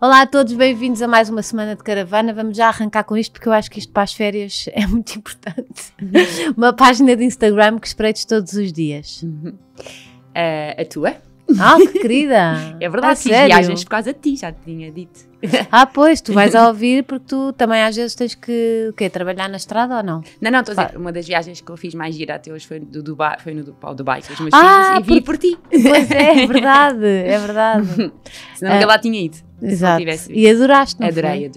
Olá a todos, bem-vindos a mais uma semana de caravana. Vamos já arrancar com isto porque eu acho que isto para as férias é muito importante. Uma página de Instagram que espreites todos os dias. A tua? Ah, que querida! É verdade, fiz sério? viagens por causa de ti, já te tinha dito. Ah, pois, tu vais a ouvir porque tu também às vezes tens que trabalhar na estrada ou não? Não, estou a dizer, uma das viagens que eu fiz mais gira até hoje foi do Dubai, ao Dubai com os meus Ah, filhos e vi por ti. Pois é verdade, é verdade. Senão nunca lá tinha ido. Exato. Tivesse E adoraste, não adorei.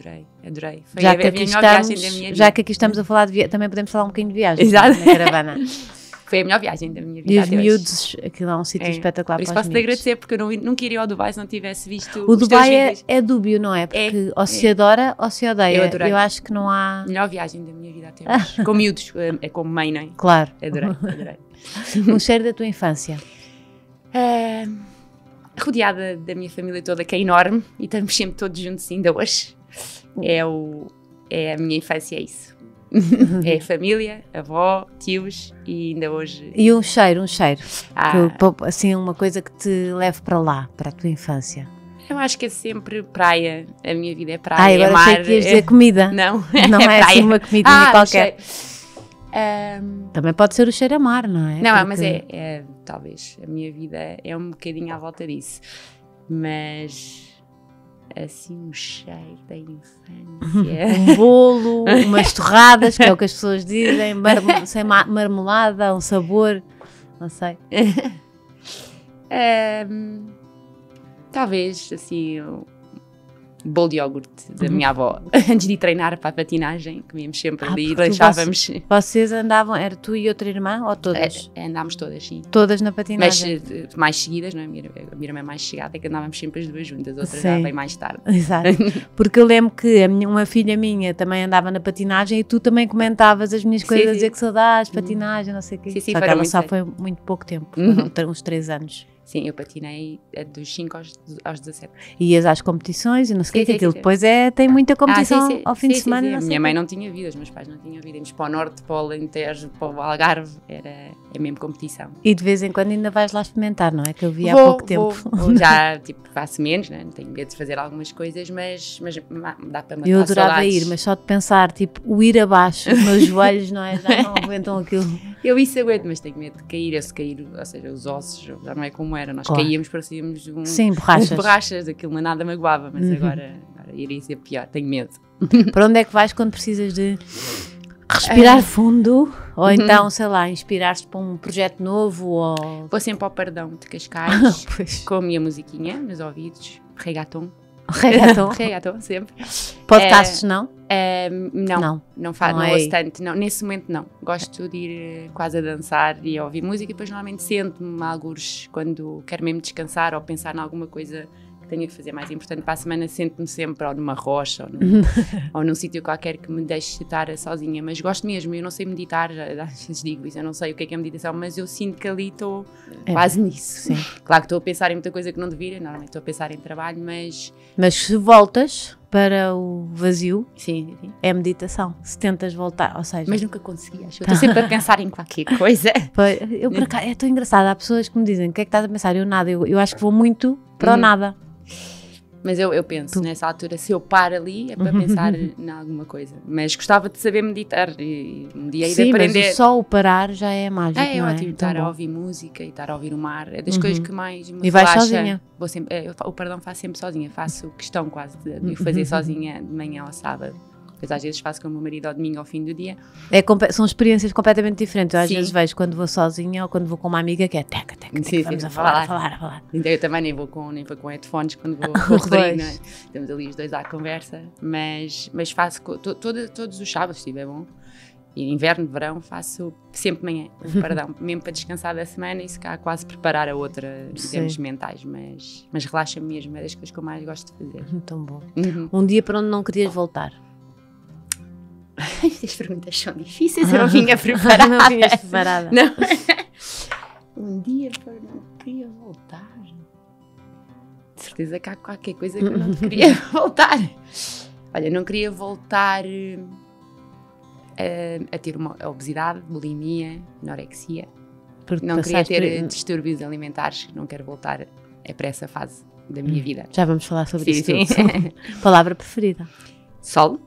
Foi Já a que, aqui melhor estamos, viagem da minha vida. já que aqui estamos a falar de viagem, também podemos falar um bocadinho de viagem. Exato. Na caravana. Foi a melhor viagem da minha vida E os até hoje. miúdos, aquilo é um sítio espetacular Por isso para os posso-te miúdos. agradecer porque eu nunca iria ao Dubai se não tivesse visto O os Dubai teus vídeos. é dúbio, não é? Porque ou se adora ou se odeia. Eu adorei. Eu acho que não há... Melhor viagem da minha vida até hoje. Com miúdos, é como mãe, não é? Claro. Adorei. Um cheiro da tua infância. Rodeada da minha família toda, que é enorme, e estamos sempre todos juntos ainda hoje. É a minha infância, é isso. É a família, avó, tios, e ainda hoje... E um cheiro. Ah. Assim, uma coisa que te leve para lá, para a tua infância. Eu acho que é sempre praia, a minha vida é praia, Agora é mar. sei que ias dizer comida. Não, Não é praia. assim uma comidinha qualquer. Também pode ser o cheiro a mar, não é? Não, Porque... mas talvez, a minha vida é um bocadinho à volta disso. Mas, assim, um cheiro da infância... Um bolo, umas torradas, que é o que as pessoas dizem, sem marmelada, um sabor, não sei. Talvez, assim, bolo de iogurte da minha avó. Antes de ir treinar para a patinagem, comíamos sempre ali e deixávamos... Vocês andavam, era tu e outra irmã ou todas? Andámos todas, sim. Todas na patinagem? Mas mais seguidas, não é? A minha irmã é mais chegada, é que andávamos sempre as duas juntas, outras Sim. já bem mais tarde. Exato. Porque eu lembro que uma filha minha também andava na patinagem e tu também comentavas as minhas coisas, a dizer que saudades, patinagem, não sei o quê. Sim, só que ela só foi muito pouco tempo, foram uns 3 anos. Sim, eu patinei dos 5 aos 17. Ias às competições e não sei o quê, Sim, aquilo sim. depois tem muita competição ao fim de semana. Sim. Não A sei minha o mãe quê. não tinha vida, os meus pais não tinham vida. Íamos para o norte, para o Alentejo, para o Algarve, é mesmo competição. E de vez em quando ainda vais lá experimentar, não é? Que eu vi há pouco tempo. Vou já, faço menos, né? Tenho medo de fazer algumas coisas, mas dá para matar Eu adorava saudades. ir, mas só de pensar, o ir abaixo, os meus joelhos, não é? Já não aguentam aquilo. Eu isso aguento, mas tenho medo de cair. Se cair, ou seja, os ossos já não é como era. Nós caíamos, parecíamos Sim, borrachas. borrachas, aquilo nada magoava, mas agora iria ser pior, tenho medo. Para onde é que vais quando precisas de respirar fundo? Ou então, sei lá, inspirar-te para um projeto novo? Ou... Vou sempre ao Pardão de Cascais, Pois. com a minha musiquinha nos ouvidos, reggaeton. Reggaeton? Reggaeton, sempre. Podcasts, não? Não faço, Não não é ouço tanto, não, nesse momento não. Gosto de ir quase a dançar e a ouvir música, e depois normalmente sento-me algures quando quero mesmo descansar ou pensar em alguma coisa que tenho que fazer mais importante para a semana, sento-me sempre ou numa rocha ou num sítio qualquer que me deixe estar sozinha, mas gosto mesmo. Eu não sei meditar, já às vezes digo isso, eu não sei o que é meditação, mas eu sinto que ali estou quase nisso. Sim. Claro que estou a pensar em muita coisa que não deveria, normalmente estou a pensar em trabalho, mas se voltas para o vazio, sim. é meditação. Se tentas voltar, ou seja... Mas nunca consegui, acho. Eu estou sempre a pensar em qualquer coisa. Eu por acaso, é tão engraçado. Há pessoas que me dizem, o que é que estás a pensar? Eu nada. Eu acho que vou muito para o nada. Mas eu penso, nessa altura, se eu paro ali, é para pensar em alguma coisa. Mas gostava de saber meditar e um dia ir aprender. Mas só o parar já é mágico, não é? Ótimo, estar a ouvir música e estar a ouvir o mar. É das coisas que mais me E vais relaxa. sozinha? Vou sempre, o Pardão faço sempre sozinha. Faço questão quase de o fazer sozinha de manhã ao sábado. Depois às vezes faço com o meu marido ao domingo ao fim do dia. São experiências completamente diferentes. Eu às Sim. vezes vejo quando vou sozinha ou quando vou com uma amiga que é teca, vamos a falar. Então eu também nem vou com headphones quando vou com o Rodrigo, não é? Estamos ali os dois à conversa, mas faço todos os sábados, se estiver bom. E inverno, verão, faço sempre de manhã, Pardão, mesmo para descansar da semana e se cá quase preparar a outra em termos mentais, mas relaxa-me mesmo, é das coisas que eu mais gosto de fazer. Tão bom. Um dia para onde não querias voltar? Estas perguntas são difíceis, eu não vinha preparada. Não vinhas preparada. Não. Um dia para onde não queria voltar. De certeza que há qualquer coisa que eu não queria voltar. Olha, não queria voltar a ter uma obesidade, bulimia, anorexia. Porque não queria ter distúrbios alimentares, não quero voltar para essa fase da minha vida. Já vamos falar sobre isso. Sim. Palavra preferida? Sol.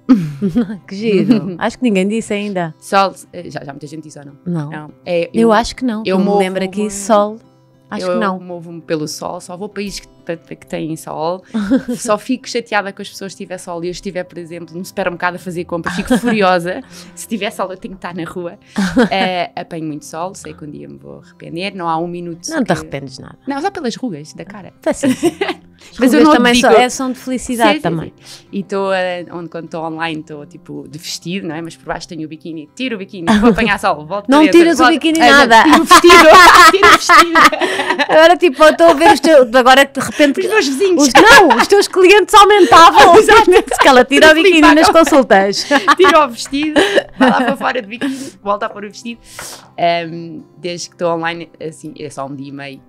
Que giro. Acho que ninguém disse ainda. Sol, já muita gente disse ou não? Não. Eu acho que não. Eu me lembro aqui sol. Acho que não. Eu movo-me pelo sol, só vou a países que têm sol. Só fico chateada com as pessoas se tiver sol e eu estiver, por exemplo, num supermercado a fazer compras, fico furiosa. Se tiver sol eu tenho que estar na rua. Apanho muito sol, sei que um dia me vou arrepender, não há um minuto. Não te arrependes nada. Não, só pelas rugas da cara. Mas eu não também são de felicidade também. Sim. E quando estou online estou tipo de vestido, não é? Mas por baixo tenho o biquíni, tiro o biquíni, vou apanhar sol, volto não tiras o biquíni nada. Tiro o vestido. Agora tipo, estou a ver os teus, agora de repente os meus vizinhos. Os teus clientes aumentavam. Exatamente. Que ela tira o biquíni nas consultas. Tira o vestido, vai lá para fora do biquíni, volta a pôr o vestido. Desde que estou online, assim, é só um dia e meio.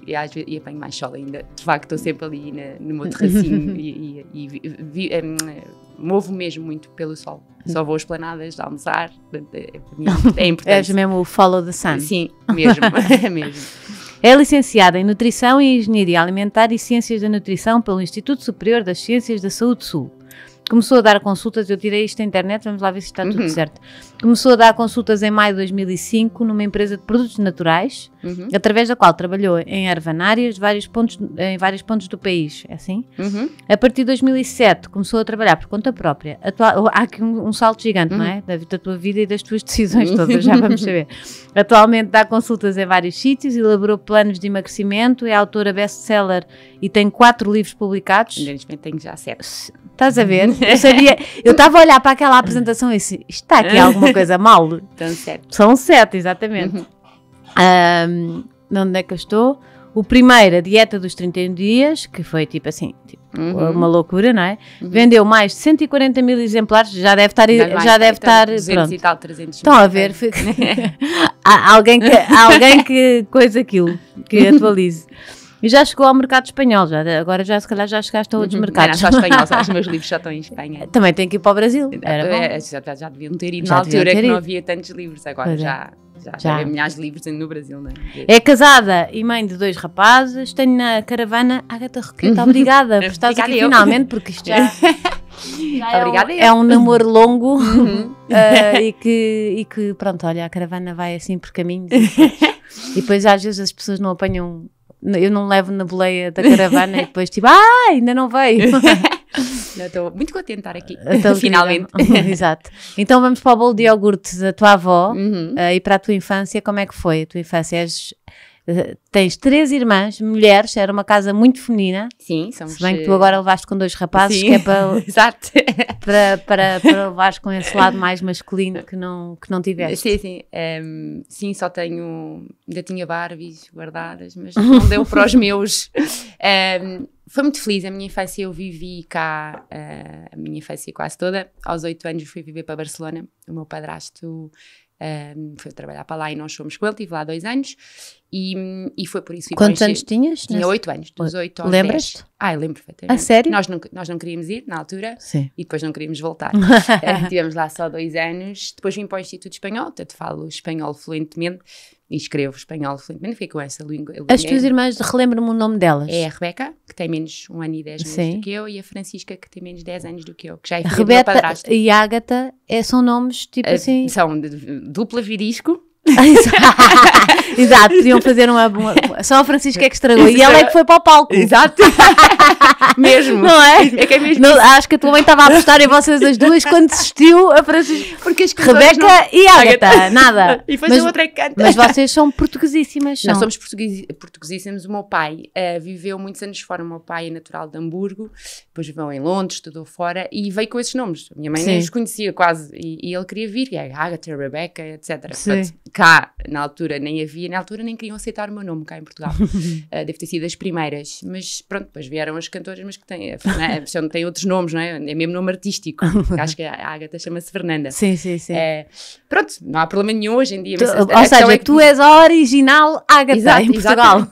E às vezes apanho mais sol ainda. De facto, estou sempre ali no meu terracinho e movo mesmo muito pelo sol. Só vou às planadas de almoçar. É importante. És mesmo o follow the sun. Sim, mesmo. É licenciada em Nutrição e Engenharia Alimentar e Ciências da Nutrição pelo Instituto Superior das Ciências da Saúde Sul. Começou a dar consultas, eu tirei isto da internet, vamos lá ver se está tudo certo. Começou a dar consultas em maio de 2005 numa empresa de produtos naturais, através da qual trabalhou em ervanárias em vários pontos do país, é assim? A partir de 2007 começou a trabalhar por conta própria. Há aqui um salto gigante, não é? Da tua vida e das tuas decisões todas, já vamos saber. Atualmente dá consultas em vários sítios, elaborou planos de emagrecimento, é autora best-seller e tem 4 livros publicados. Infelizmente tenho já 7. Estás a ver? Eu estava a olhar para aquela apresentação e disse, está aqui alguma coisa mal? São 7. São 7, exatamente. Onde é que eu estou? O primeiro, a dieta dos 31 dias, que foi tipo assim, uma loucura, não é? Vendeu mais de 140 mil exemplares, já deve estar 200 pronto. e tal, 300. Estão a ver? Há alguém que coisa aquilo, que atualize. E já chegou ao mercado espanhol, agora se calhar já chegaste a outros mercados. Não, só espanhol, os meus livros já estão em Espanha. Também tem que ir para o Brasil, era bom. Já deviam ter ido na altura que não havia tantos livros, agora já havia milhares de livros no Brasil, não é? É casada e mãe de 2 rapazes, tenho na caravana Agatha Roqueta, obrigada por estares aqui finalmente, porque isto já é um namoro longo e que pronto, olha, a caravana vai assim por caminhos e depois às vezes as pessoas não apanham. Eu não levo na boleia da caravana e depois tipo, ainda não veio. Estou muito contente de estar aqui, então, finalmente. Exato. Então vamos para o bolo de iogurte da tua avó e para a tua infância, como é que foi a tua infância? Tens 3 irmãs, mulheres, era uma casa muito feminina. Sim, somos... Se bem que tu agora levaste com 2 rapazes, que é para, exato. para levares com esse lado mais masculino que não tiveste. Sim, só ainda tinha Barbies guardadas, mas não deu para os meus. Foi muito feliz, a minha infância eu vivi cá, a minha infância quase toda. Aos 8 anos fui viver para Barcelona, o meu padrasto foi trabalhar para lá e nós fomos com ele, estive lá 2 anos e foi por isso que Quantos anos tinhas? Tinha 8 anos, dos 8 aos 10. Lembras-te? Eu lembro perfeitamente. A sério? Nós não queríamos ir na altura. Sim. E depois não queríamos voltar. Tivemos lá só 2 anos, depois vim para o Instituto Espanhol, portanto falo espanhol fluentemente e escrevo espanhol fluentemente, fiquei com essa língua. As tuas irmãs, relembra-me o nome delas. É a Rebeca, que tem menos 1 ano e 10 meses do que eu, e a Francisca, que tem menos 10 anos do que eu, que já é filha do meu padrasto. E a Ágata são nomes tipo assim... São de dupla virisco. Exato, podiam fazer só a Francisca é que estragou e ela é que foi para o palco. Exato. Mesmo. Não é? É que é mesmo acho que a tua mãe estava a apostar em vocês as duas quando desistiu a Francisca. Porque as Rebeca e Ágata, nada. E depois a outra é que canta. Mas vocês são portuguesíssimas. Nós somos portuguesíssimos. O meu pai viveu muitos anos fora. O meu pai é natural de Hamburgo, depois viveu em Londres, estudou fora e veio com esses nomes. A minha mãe nem os conhecia quase e ele queria vir, é Ágata, Rebeca, etc. Portanto, cá, na altura nem queriam aceitar o meu nome cá em Portugal. Deve ter sido as primeiras, mas pronto, depois vieram as cantoras, mas que têm outros nomes, não é? É mesmo nome artístico. Acho que a Ágata chama-se Fernanda. Sim. Pronto, não há problema nenhum hoje em dia. Ou seja, tu és a original Ágata em Portugal.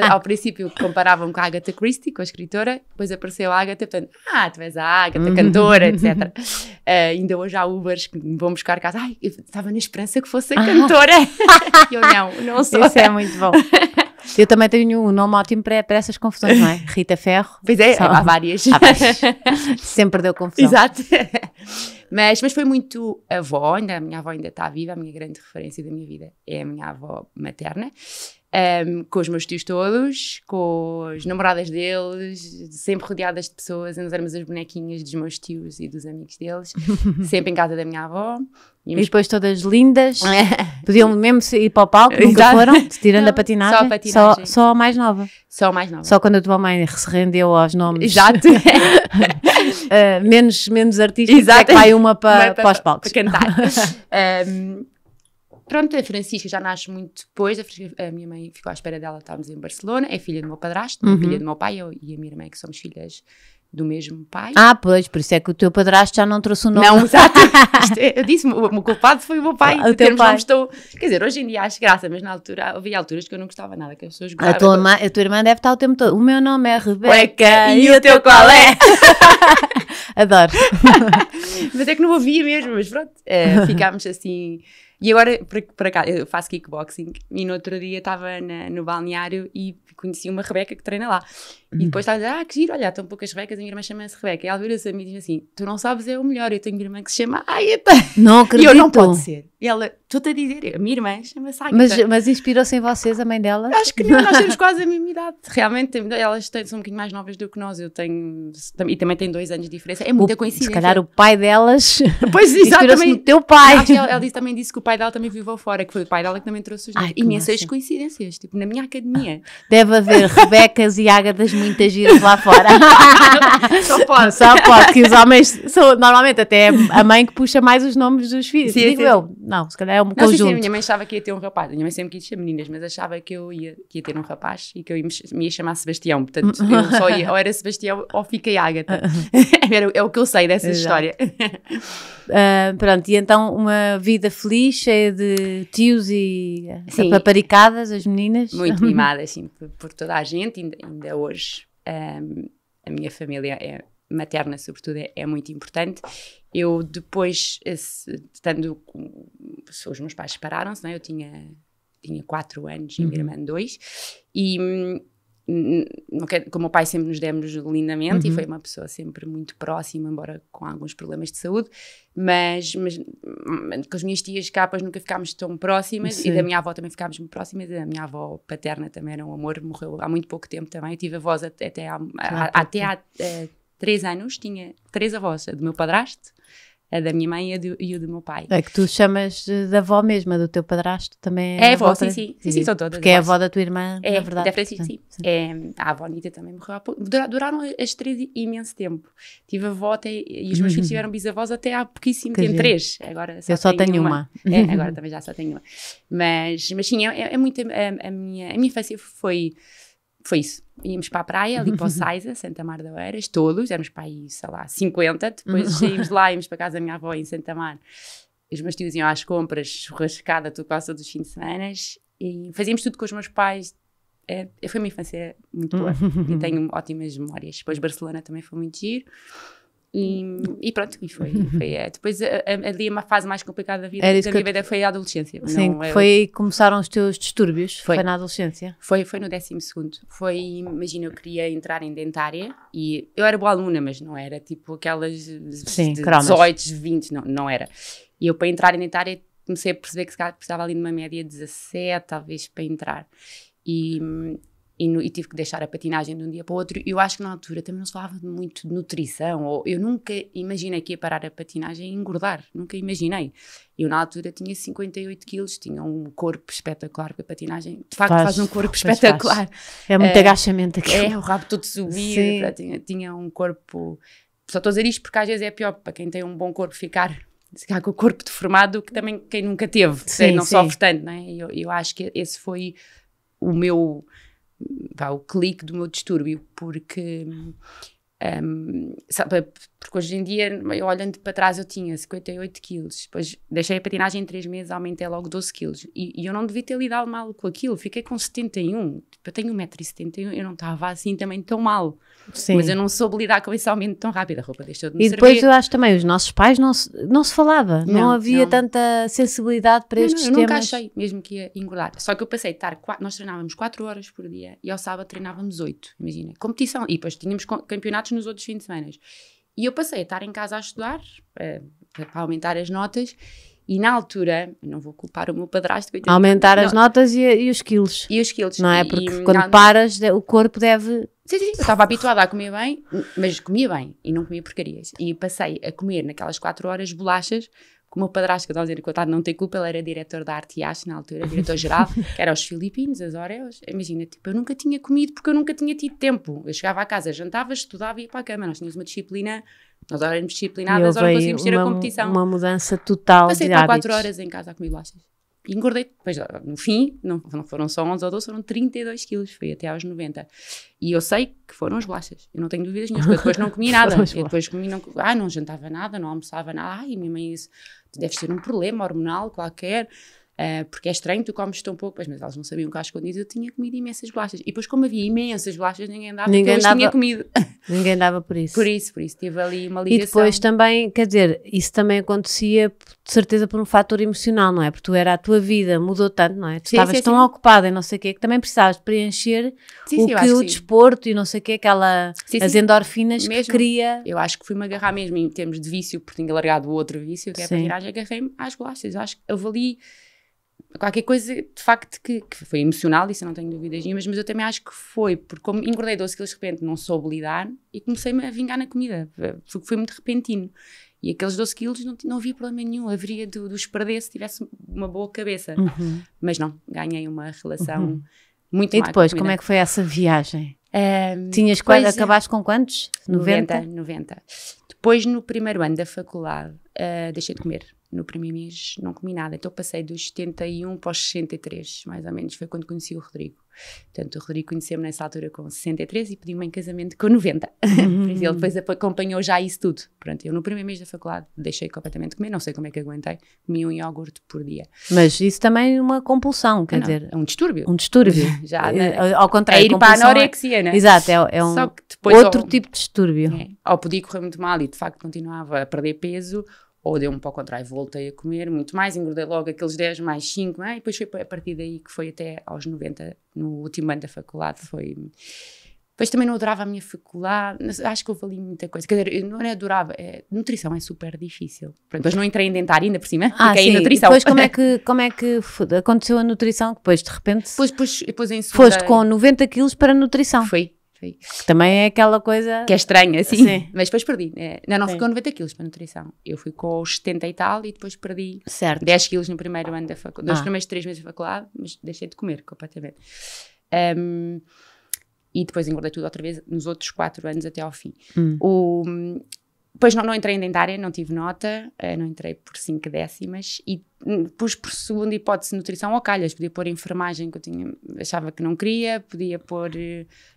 Ao princípio comparavam com a Agatha Christie, com a escritora, depois apareceu a Ágata, portanto, tu és a Ágata, cantora, etc. Ainda hoje há Ubers que me vão buscar casa. Eu estava na esperança que fosse a cantora. Eu não sou. Isso é muito bom. Eu também tenho um nome ótimo para essas confusões, não é? Rita Ferro. Pois é, há várias. Sempre deu confusão. Exato. Mas foi muito avó, a minha avó ainda está viva, a minha grande referência da minha vida é a minha avó materna. Com os meus tios todos, com as namoradas deles, sempre rodeadas de pessoas, nós éramos as bonequinhas dos meus tios e dos amigos deles, sempre em casa da minha avó. E depois todas lindas, podiam mesmo ir para o palco, nunca foram, tirando a patinagem. Só a patinagem. Só a mais nova. Só a mais nova. Só quando a tua mãe se rendeu aos nomes. Exato. menos artísticos, é que vai uma para os palcos. Para cantar. Pronto, a Francisca já nasce muito depois, a minha mãe ficou à espera dela, estávamos em Barcelona, é filha do meu padrasto, filha do meu pai, eu e a minha irmã, que somos filhas do mesmo pai. Pois, por isso é que o teu padrasto já não trouxe o nome. Não, exato. Eu disse, o culpado foi o meu pai. O teu pai. Quer dizer, hoje em dia acho graça, mas na altura, havia alturas que eu não gostava nada, que as pessoas gostavam. A tua irmã deve estar o tempo todo, o meu nome é Rebeca e o teu qual é? Adoro. Mas é que não havia mesmo, mas pronto, ficámos assim. E agora, por acaso, eu faço kickboxing e no outro dia estava no balneário e conheci uma Rebeca que treina lá. E depois estava a dizer, que giro, olha, estão poucas Rebecas, a minha irmã chama-se Rebeca. E ela vira-se a mim e diz assim, tu não sabes, é o melhor, eu tenho uma irmã que se chama Ágata. Não acredito. E eu, não pode ser. E ela, estou-te a dizer, a minha irmã chama-se Ágata. Mas inspirou-se em vocês, a mãe dela? Acho que não, nós temos quase a mesma idade. Realmente, elas são um bocadinho mais novas do que nós, eu tenho, e também tem 2 anos de diferença, é muita coincidência. Se calhar o pai delas inspirou-se no teu pai. Acho que ela também disse que o pai dela também viveu fora, que foi o pai dela que também trouxe os nomes. Imensas coincidências, tipo, na minha academia. Deve haver Rebecas e Ágatas muitas giras lá fora. Só pode, que os homens são, normalmente até a mãe que puxa mais os nomes dos filhos. Sim, Digo eu, não, se calhar é um conjunto. Sim, a minha mãe achava que ia ter um rapaz, a minha mãe sempre quis ser meninas, mas achava que eu ia ter um rapaz e que eu me ia chamar Sebastião, portanto eu só ia, ou era Sebastião ou fiquei Ágata. É o que eu sei dessa história. Pronto, e então uma vida feliz, cheia de tios e paparicadas, as meninas. Muito mimada, assim, por toda a gente, ainda hoje. A minha família materna, sobretudo, é muito importante. Eu depois, os meus pais separaram-se, não é? Eu tinha 4 anos e a minha irmã 2, e com o meu pai sempre nos demos lindamente e foi uma pessoa sempre muito próxima, embora com alguns problemas de saúde, mas com as minhas tias capas nunca ficámos tão próximas. Sim. E da minha avó também ficámos muito próximas, e da minha avó paterna também era um amor, morreu há muito pouco tempo também. Eu tive avós até há 3 anos, tinha 3 avós, a do meu padrasto, a da minha mãe e o do meu pai. É que tu chamas da avó mesma, do teu padrasto também é avó, sim, são todas. Porque é a avó da tua irmã, na verdade. Da Francisca, sim. A avó Anitta também morreu há pouco. Duraram as 3 imenso tempo. Tive avó e os meus filhos tiveram bisavós até há pouquíssimo tempo, 3. Agora eu só tenho uma. Agora também já só tenho uma. Mas sim, é muito, a minha infância foi isso. Íamos para a praia, ali para o Saiza, Santa Mar da Oeiras, todos, éramos para aí, sei lá, 50, depois saímos de lá, íamos para casa da minha avó em Santa Mar, os meus tios iam às compras, churrascada, tudo quase todos os fins de semana, e fazíamos tudo com os meus pais. Foi uma infância muito boa, e tenho ótimas memórias. Depois Barcelona também foi muito giro. E pronto, foi depois ali uma fase mais complicada da minha vida foi a adolescência. Sim, foi começaram os teus distúrbios, foi na adolescência? Foi no 12º. Imagina, eu queria entrar em dentária e eu era boa aluna, mas não era tipo aquelas 18, 20, não era. E eu para entrar em dentária comecei a perceber que se calhar precisava ali de uma média 17, talvez, para entrar. E tive que deixar a patinagem de um dia para o outro. Eu acho que na altura também não se falava muito de nutrição, eu nunca imaginei que ia parar a patinagem e engordar, nunca imaginei. Eu na altura tinha 58 quilos, tinha um corpo espetacular, porque a patinagem de facto faz um corpo espetacular. É muito agachamento aqui. O rabo todo subir, tinha um corpo... Só estou a dizer isto porque às vezes é pior para quem tem um bom corpo ficar com o corpo deformado do que também quem nunca teve, não sofre tanto, não é? Eu acho que esse foi o meu... o clique do meu distúrbio, porque Porque hoje em dia, eu olhando para trás, eu tinha 58 quilos. Depois deixei a patinagem em 3 meses, aumentei logo 12 quilos. E eu não devia ter lidado mal com aquilo. Fiquei com 71. Tipo, eu tenho 1,71 m, eu não estava assim também tão mal. Sim. Mas eu não soube lidar com esse aumento tão rápido. A roupa deixou de me servir. E depois eu acho também, os nossos pais não se falava. Não havia tanta sensibilidade para estes temas. Eu nunca achei mesmo que ia engordar. Só que eu passei a estar... Nós treinávamos 4 horas por dia e ao sábado treinávamos 8. Imagina. Competição. E depois tínhamos campeonatos nos outros fins de semana. E eu passei a estar em casa a estudar para aumentar as notas. E na altura, não vou culpar o meu padrasto. Aumentar as notas e os quilos. E os quilos. Não é? Porque quando paras, o corpo deve... Sim. Eu estava habituada a comer bem, mas comia bem e não comia porcarias. E passei a comer naquelas 4 horas bolachas, com o meu padrasto, que eu estava a dizer que eu não tenho culpa, ele era diretor da Arte e Arte na altura, diretor-geral, que era os filipinos, as Oreos. Imagina, tipo, eu nunca tinha comido porque eu nunca tinha tido tempo. Eu chegava à casa, jantava, estudava e ia para a cama. Nós tínhamos uma disciplina, nós éramos disciplinadas, agora conseguimos ter a competição. Uma mudança total Passei de para hábitos. 4 horas em casa a comer bolachas. E engordei, depois no fim, não foram só 11 ou 12, foram 32 quilos, foi até aos 90. E eu sei que foram as bolachas, eu não tenho dúvidas nenhuma, porque depois não comi nada. Eu depois comi, não jantava nada, não almoçava nada. Ai, minha mãe, isso deve ser um problema hormonal qualquer, porque é estranho, tu comes tão pouco. Mas elas não sabiam que às escondidas eu tinha comido imensas bolachas. E depois, como havia imensas bolachas, ninguém dava, porque eu as tinha comido. Ninguém dava por isso. Por isso, tive ali uma ligação. E depois também, quer dizer, isso também acontecia de certeza por um fator emocional, não é? Porque a tua vida mudou tanto, não é? Tu estavas tão ocupada em não sei o quê, que também precisavas de preencher o desporto e não sei o quê, as endorfinas mesmo, que cria. Eu acho que fui-me agarrar mesmo em termos de vício, porque tinha largado o outro vício, que é a patinagem, agarrei-me às bolachas. Eu acho que eu ali qualquer coisa, de facto, que foi emocional, isso eu não tenho dúvidas nenhumas, mas eu também acho que foi, porque como engordei 12 quilos de repente, não soube lidar e comecei-me a vingar na comida, porque foi muito repentino. E aqueles 12 quilos não havia problema nenhum, haveria de os perder se tivesse uma boa cabeça. Mas não, ganhei uma relação muito má. E depois, como é que foi essa viagem? Acabaste com quantos? 90? 90. Depois, no primeiro ano da faculdade, deixei de comer. No primeiro mês não comi nada, então passei dos 71 para os 63, mais ou menos, foi quando conheci o Rodrigo. Portanto, o Rodrigo conheceu-me nessa altura com 63 e pediu-me em casamento com 90. Por isso ele depois acompanhou já isso tudo. Pronto, eu no primeiro mês da faculdade deixei completamente de comer, não sei como é que aguentei, comi um iogurte por dia. Mas isso também é uma compulsão, quer dizer... É um distúrbio. Um distúrbio. Já, ao contrário, é ir para a anorexia, né? Exato, é um outro tipo de distúrbio. Ou podia correr muito mal e de facto continuava a perder peso, ou deu-me para o contrário, voltei a comer muito mais, engordei logo aqueles 10 mais 5, e depois foi a partir daí que foi até aos 90, no último ano da faculdade, foi... Depois também não adorava a minha faculdade, acho que houve ali muita coisa, quer dizer, eu não adorava, nutrição é super difícil, depois não entrei em dentária ainda por cima, fiquei em nutrição. E depois como é que aconteceu a nutrição, depois de repente depois em segunda, foste com 90 quilos para a nutrição? Foi. Que também é aquela coisa... Que é estranha, assim. Sim. Mas depois perdi. Não fui com 90 quilos para a nutrição. Eu fui com os 70 e tal e depois perdi 10 quilos no primeiro ano da faculdade. Nos primeiros 3 meses da faculdade, mas deixei de comer completamente. E depois engordei tudo outra vez nos outros 4 anos até ao fim. Depois não entrei em dentária, não tive nota, não entrei por 5 décimas e pus por segunda hipótese nutrição ao calhas, podia pôr enfermagem que eu achava que não queria, podia pôr,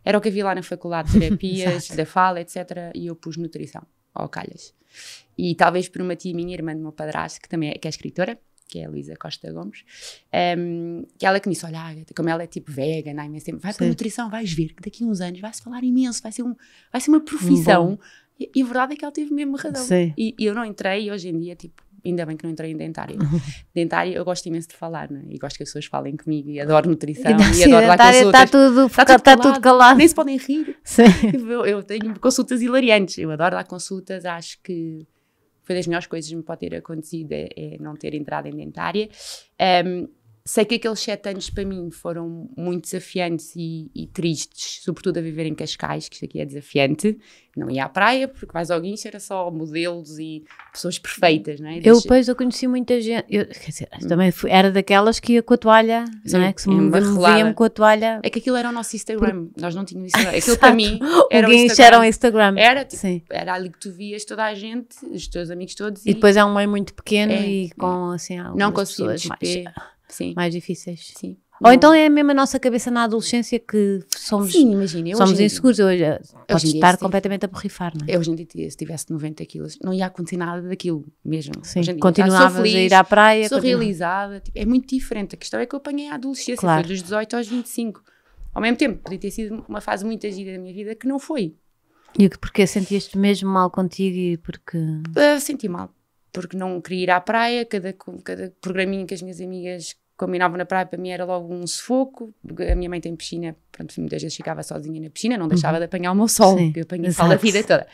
era o que havia lá na faculdade, terapias, da fala, etc. E eu pus nutrição ao calhas. E talvez por uma tia minha, irmã do meu padrasto, que é escritora, que é a Luísa Costa Gomes, que ela que me disse, olha, como ela é tipo vegan, há imenso tempo, vai para a nutrição, vais ver que daqui a uns anos vai-se falar imenso, vai ser uma profissão. E a verdade é que ela teve mesmo razão. E eu não entrei, e hoje em dia, tipo, ainda bem que não entrei em dentária. Dentária, eu gosto imenso de falar, né? E gosto que as pessoas falem comigo, e adoro nutrição, e adoro dar consultas. Está tudo calado. Nem se podem rir. Eu tenho consultas hilariantes, eu adoro dar consultas, acho que foi das melhores coisas que me pode ter acontecido, é não ter entrado em dentária. Sei que aqueles 7 anos para mim foram muito desafiantes e tristes, sobretudo a viver em Cascais, que isto aqui é desafiante. Não ia à praia, porque vais ao guincho, era só modelos e pessoas perfeitas, não é? Eu conheci muita gente, quer dizer, também era daquelas que ia com a toalha, não é? Que se moviam com a toalha. É que aquilo era o nosso Instagram, nós não tínhamos Instagram. Aquilo para mim era o guincho era o Instagram. Era ali que tu vias toda a gente, os teus amigos todos. E depois é um meio muito pequeno e com assim algumas não pessoas mais difíceis. Sim. Ou então é mesmo a nossa cabeça na adolescência que somos, sim, imagina, somos inseguros. Hoje podes em dia, estar completamente a borrifar, não é? Hoje em dia, se tivesse 90 quilos, não ia acontecer nada daquilo mesmo. Sim, hoje em dia, continuavas feliz, a ir à praia. sou realizada, tipo, é muito diferente. A questão é que eu apanhei a adolescência, claro. Foi dos 18 aos 25. Ao mesmo tempo, podia ter sido uma fase muito agida da minha vida que não foi. E porque sentias-te mesmo mal contigo e porque... Senti mal, porque não queria ir à praia, cada programinha que as minhas amigas combinavam na praia, para mim era logo um sufoco. A minha mãe tem piscina, pronto, muitas vezes ficava sozinha na piscina, não deixava de apanhar o meu sol, que eu apanhei sol a vida toda.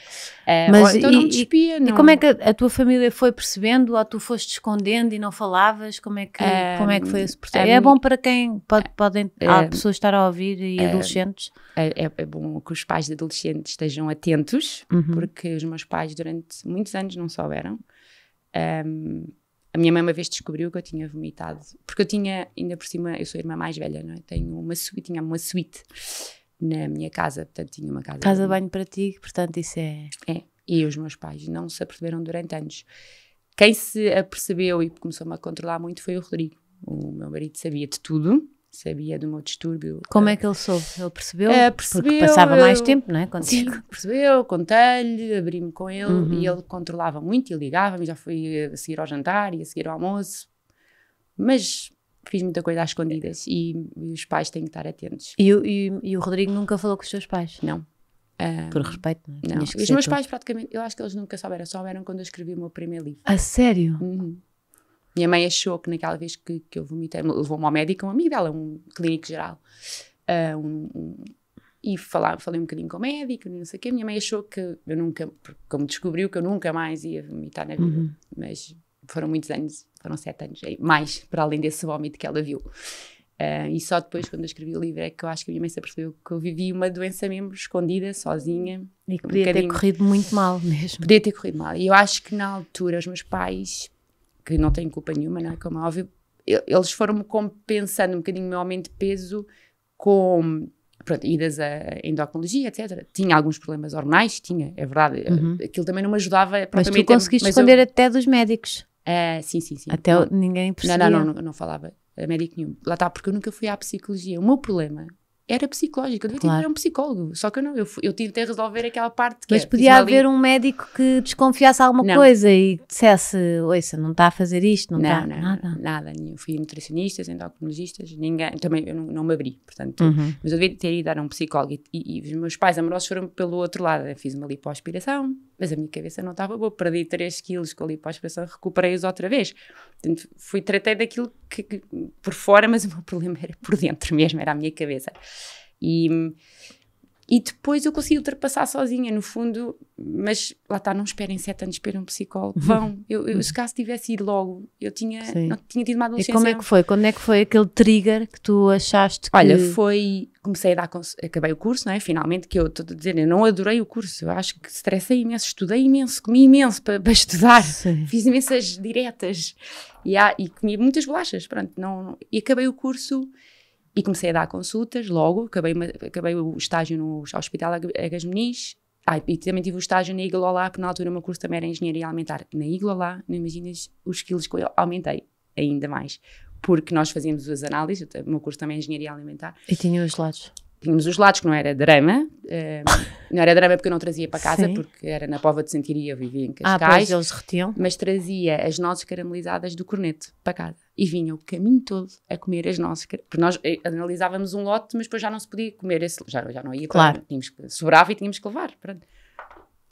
Mas, então não me despia. E como é que a tua família foi percebendo, ou tu foste escondendo e não falavas? Como é que foi esse processo? É bom para quem podem há pessoas estar a ouvir e adolescentes? É bom que os pais de adolescentes estejam atentos, porque os meus pais durante muitos anos não souberam. A minha mãe uma vez descobriu que eu tinha vomitado, porque eu tinha, ainda por cima, eu sou a irmã mais velha, não é? Tinha uma suíte na minha casa, portanto tinha uma casa de banho para ti, portanto isso é... E os meus pais não se aperceberam durante anos. Quem se apercebeu e começou-me a controlar muito foi o Rodrigo. O meu marido sabia de tudo, sabia do meu distúrbio. Como é que ele soube? Ele percebeu? Porque passava mais tempo, não é? Contigo. Sim, percebeu, contei-lhe, abri-me com ele e ele controlava muito e ligava-me, já fui a seguir ao jantar e a seguir ao almoço, mas fiz muita coisa às escondidas e os pais têm que estar atentos. E o Rodrigo nunca falou com os teus pais? Não. Por respeito, não é? Não. E os meus pais praticamente, eu acho que eles nunca souberam quando eu escrevi o meu primeiro livro. A sério? Minha mãe achou que naquela vez que eu vomitei, levou-me ao médico, um amigo dela, um clínico geral, e falei um bocadinho com o médico, não sei o quê. Minha mãe achou que eu nunca, como descobriu que eu nunca mais ia vomitar na vida, mas foram muitos anos, foram 7 anos, mais para além desse vómito que ela viu. E só depois, quando eu escrevi o livro, é que eu acho que a minha mãe se apercebeu que eu vivi uma doença mesmo escondida, sozinha. E que podia ter corrido muito mal mesmo. Podia ter corrido mal. E eu acho que na altura os meus pais, que não têm culpa nenhuma, não é? Como é óbvio, eles foram-me compensando um bocadinho o meu aumento de peso com, pronto, idas à endocrinologia, etc. Tinha alguns problemas hormonais, é verdade. Aquilo também não me ajudava. Mas tu conseguiste esconder até dos médicos. Sim. Até ninguém percebia. Não falava a médico nenhum. Lá está, porque eu nunca fui à psicologia. O meu problema era psicológico. Eu devia ter um psicólogo. Só que eu tentei resolver aquela parte que mas podia haver um médico que desconfiasse alguma coisa e dissesse, ouça, não está a fazer isto, não está nada. Fui nutricionistas, endocrinologistas, ninguém, também eu não me abri, portanto, mas eu devia ter ido dar a um psicólogo e os meus pais amorosos foram pelo outro lado. Eu fiz uma lipoaspiração, mas a minha cabeça não estava boa, perdi 3 quilos com a lipoaspiração, recuperei-os outra vez. Portanto, tratei daquilo que por fora, mas o meu problema era por dentro mesmo, era a minha cabeça. E depois eu consegui ultrapassar sozinha, no fundo, mas lá está, não esperem 7 anos para um psicólogo. Vão, eu se caso tivesse ido logo, não tinha tido uma adolescência. E como é que foi? Quando é que foi aquele trigger que tu achaste que... Olha, comecei acabei o curso, não é? Finalmente, que eu estou a dizer, eu não adorei o curso, eu acho que estressei imenso, estudei imenso, comi imenso para estudar, fiz imensas diretas e comi muitas bolachas, pronto, e acabei o curso. E comecei a dar consultas logo, acabei o estágio no Hospital Egas Muniz, e também tive o estágio na Iglolá, porque na altura o meu curso também era Engenharia Alimentar. Na Iglolá, não imaginas os quilos que eu aumentei ainda mais, porque nós fazíamos as análises, o meu curso também é Engenharia Alimentar. E tinha os lados? Tínhamos os lados, que não era drama, não era drama porque eu não trazia para casa, porque era na Póvoa de Santiria, eu vivia em Cascais. Pois eles retiam. Mas trazia as nozes caramelizadas do Corneto para casa. E vinha o caminho todo a comer as nozes, porque nós analisávamos um lote, mas depois já não se podia comer, já não ia, claro. Sobrava e tínhamos que levar, pronto.